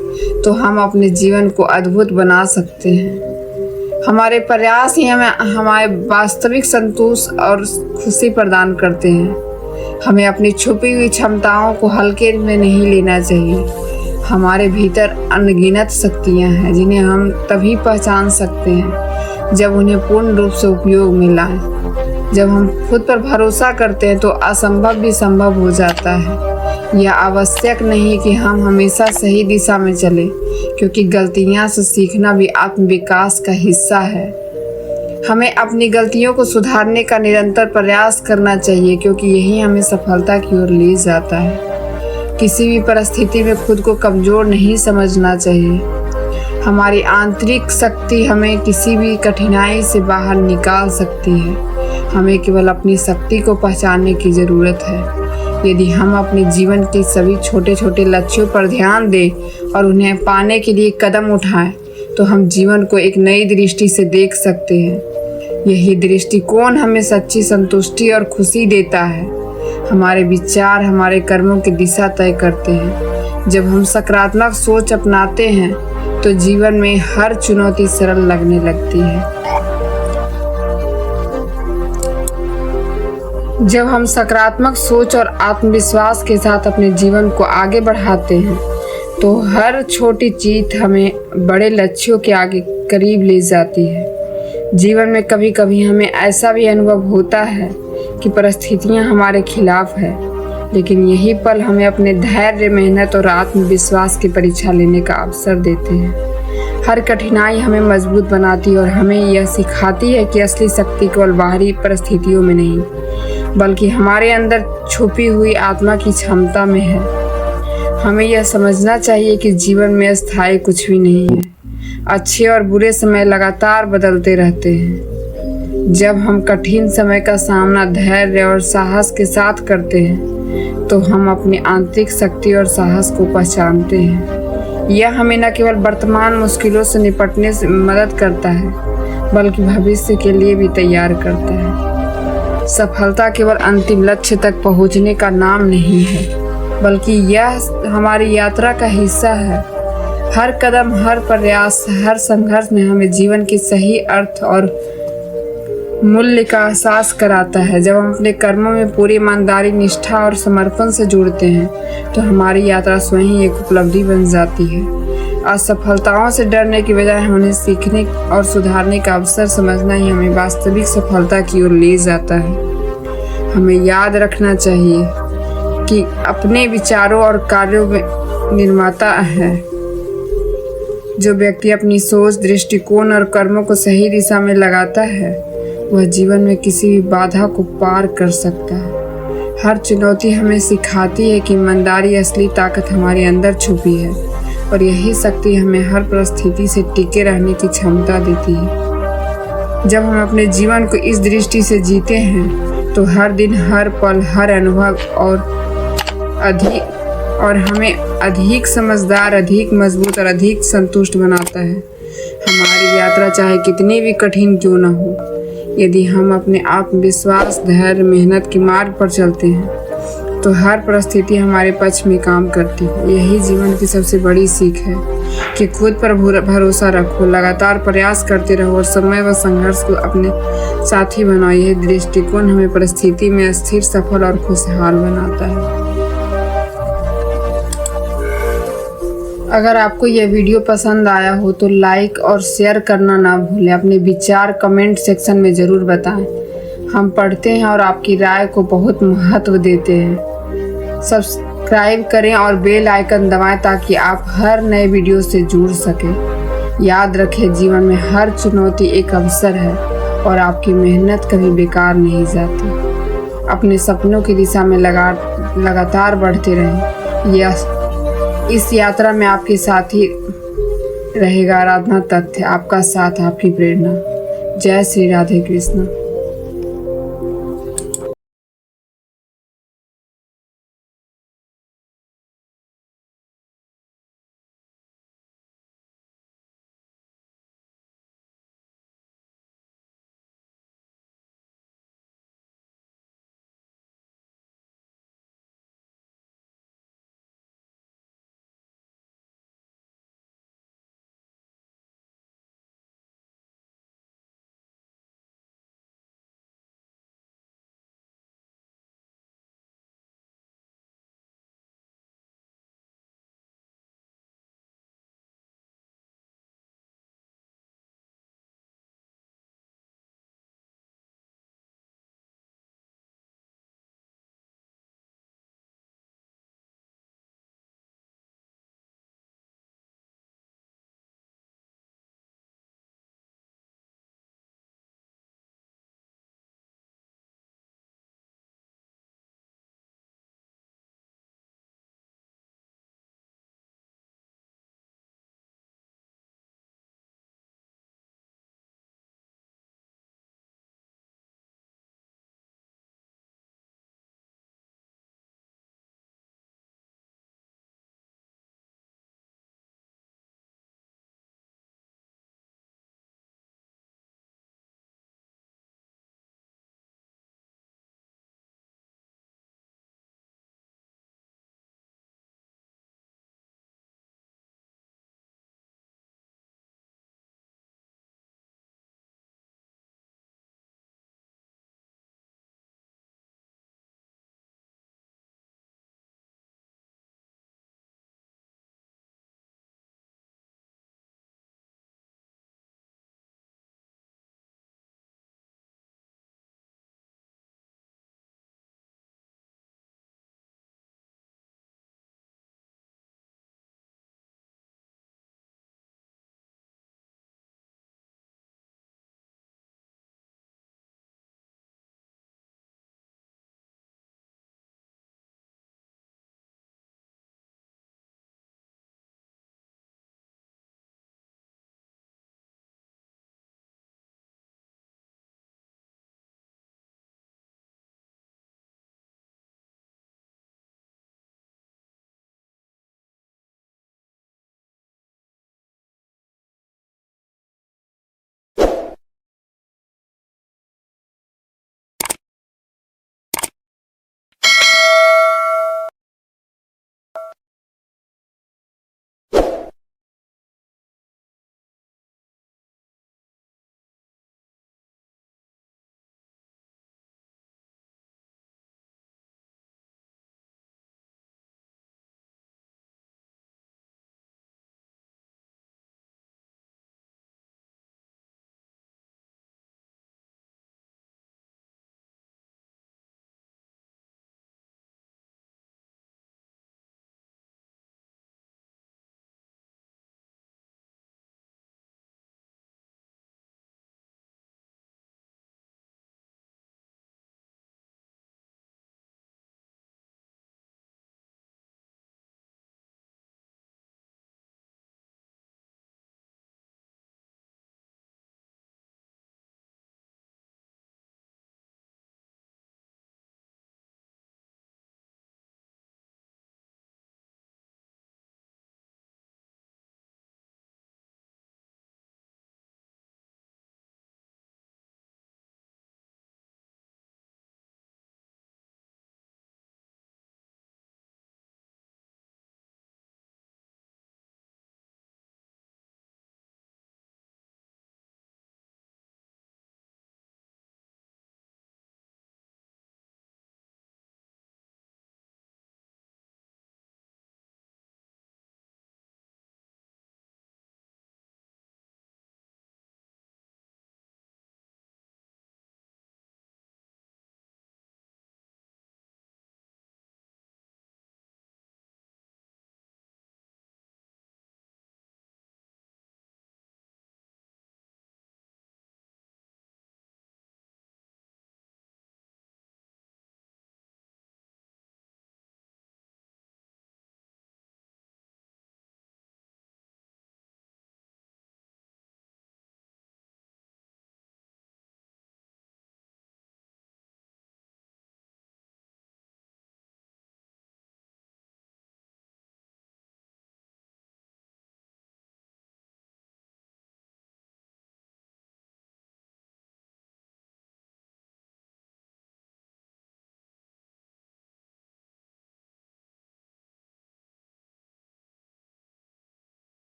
तो हम अपने जीवन को अद्भुत बना सकते हैं। हमारे प्रयास ही हमें हमारे वास्तविक संतोष और खुशी प्रदान करते हैं। हमें अपनी छुपी हुई क्षमताओं को हल्के में नहीं लेना चाहिए। हमारे भीतर अनगिनत शक्तियाँ हैं जिन्हें हम तभी पहचान सकते हैं जब उन्हें पूर्ण रूप से उपयोग में लाएं। जब हम खुद पर भरोसा करते हैं तो असंभव भी संभव हो जाता है। यह आवश्यक नहीं कि हम हमेशा सही दिशा में चलें क्योंकि गलतियाँ से सीखना भी आत्मविकास का हिस्सा है। हमें अपनी गलतियों को सुधारने का निरंतर प्रयास करना चाहिए क्योंकि यही हमें सफलता की ओर ले जाता है। किसी भी परिस्थिति में खुद को कमज़ोर नहीं समझना चाहिए। हमारी आंतरिक शक्ति हमें किसी भी कठिनाई से बाहर निकाल सकती है। हमें केवल अपनी शक्ति को पहचानने की ज़रूरत है। यदि हम अपने जीवन के सभी छोटे छोटे लक्ष्यों पर ध्यान दें और उन्हें पाने के लिए कदम उठाएं तो हम जीवन को एक नई दृष्टि से देख सकते हैं। यही दृष्टिकोण हमें सच्ची संतुष्टि और खुशी देता है। हमारे विचार हमारे कर्मों की दिशा तय करते हैं। जब हम सकारात्मक सोच अपनाते हैं तो जीवन में हर चुनौती सरल लगने लगती है। जब हम सकारात्मक सोच और आत्मविश्वास के साथ अपने जीवन को आगे बढ़ाते हैं तो हर छोटी जीत हमें बड़े लक्ष्यों के आगे करीब ले जाती है। जीवन में कभी कभी हमें ऐसा भी अनुभव होता है कि परिस्थितियां हमारे खिलाफ है, लेकिन यही पल हमें अपने धैर्य, मेहनत और आत्मविश्वास की परीक्षा लेने का अवसर देते हैं। हर कठिनाई हमें मजबूत बनाती है और हमें यह सिखाती है कि असली शक्ति केवल बाहरी परिस्थितियों में नहीं बल्कि हमारे अंदर छुपी हुई आत्मा की क्षमता में है। हमें यह समझना चाहिए कि जीवन में अस्थायी कुछ भी नहीं है। अच्छे और बुरे समय लगातार बदलते रहते हैं। जब हम कठिन समय का सामना धैर्य और साहस के साथ करते हैं तो हम अपनी आंतरिक शक्ति और साहस को पहचानते हैं। यह हमें न केवल वर्तमान मुश्किलों से निपटने से मदद करता है, बल्कि भविष्य के लिए भी तैयार करता है। सफलता केवल अंतिम लक्ष्य तक पहुंचने का नाम नहीं है, बल्कि यह हमारी यात्रा का हिस्सा है। हर कदम, हर प्रयास, हर संघर्ष में हमें जीवन की सही अर्थ और मूल्य का एहसास कराता है। जब हम अपने कर्मों में पूरी ईमानदारी, निष्ठा और समर्पण से जुड़ते हैं, तो हमारी यात्रा स्वयं ही एक उपलब्धि बन जाती है। असफलताओं से डरने की बजाय उन्हें सीखने और सुधारने का अवसर समझना ही हमें वास्तविक सफलता की ओर ले जाता है। हमें याद रखना चाहिए कि अपने विचारों और कार्यों में निर्माता है। जो व्यक्ति अपनी सोच, दृष्टिकोण और कर्मों को सही दिशा में लगाता है, वह जीवन में किसी भी बाधा को पार कर सकता है। हर चुनौती हमें सिखाती है कि ईमानदारी असली ताकत हमारे अंदर छुपी है, और यही शक्ति हमें हर परिस्थिति से टिके रहने की क्षमता देती है। जब हम अपने जीवन को इस दृष्टि से जीते हैं, तो हर दिन, हर पल, हर अनुभव और हमें अधिक समझदार, अधिक मजबूत और अधिक संतुष्ट बनाता है। हमारी यात्रा चाहे कितनी भी कठिन क्यों न हो, यदि हम अपने आत्मविश्वास, धैर्य, मेहनत के मार्ग पर चलते हैं, तो हर परिस्थिति हमारे पक्ष में काम करती है। यही जीवन की सबसे बड़ी सीख है कि खुद पर भरोसा रखो, लगातार प्रयास करते रहो और समय व संघर्ष को अपने साथी बनाओ। यह दृष्टिकोण हमें परिस्थिति में स्थिर, सफल और खुशहाल बनाता है। अगर आपको यह वीडियो पसंद आया हो तो लाइक और शेयर करना ना भूलें। अपने विचार कमेंट सेक्शन में ज़रूर बताएं। हम पढ़ते हैं और आपकी राय को बहुत महत्व देते हैं। सब्सक्राइब करें और बेल आइकन दबाएं ताकि आप हर नए वीडियो से जुड़ सकें। याद रखें, जीवन में हर चुनौती एक अवसर है और आपकी मेहनत कभी बेकार नहीं जाती। अपने सपनों की दिशा में लगातार बढ़ते रहें। इस यात्रा में आपके साथ ही रहेगा आराधना तथ्य, आपका साथ, आपकी प्रेरणा। जय श्री राधे कृष्ण।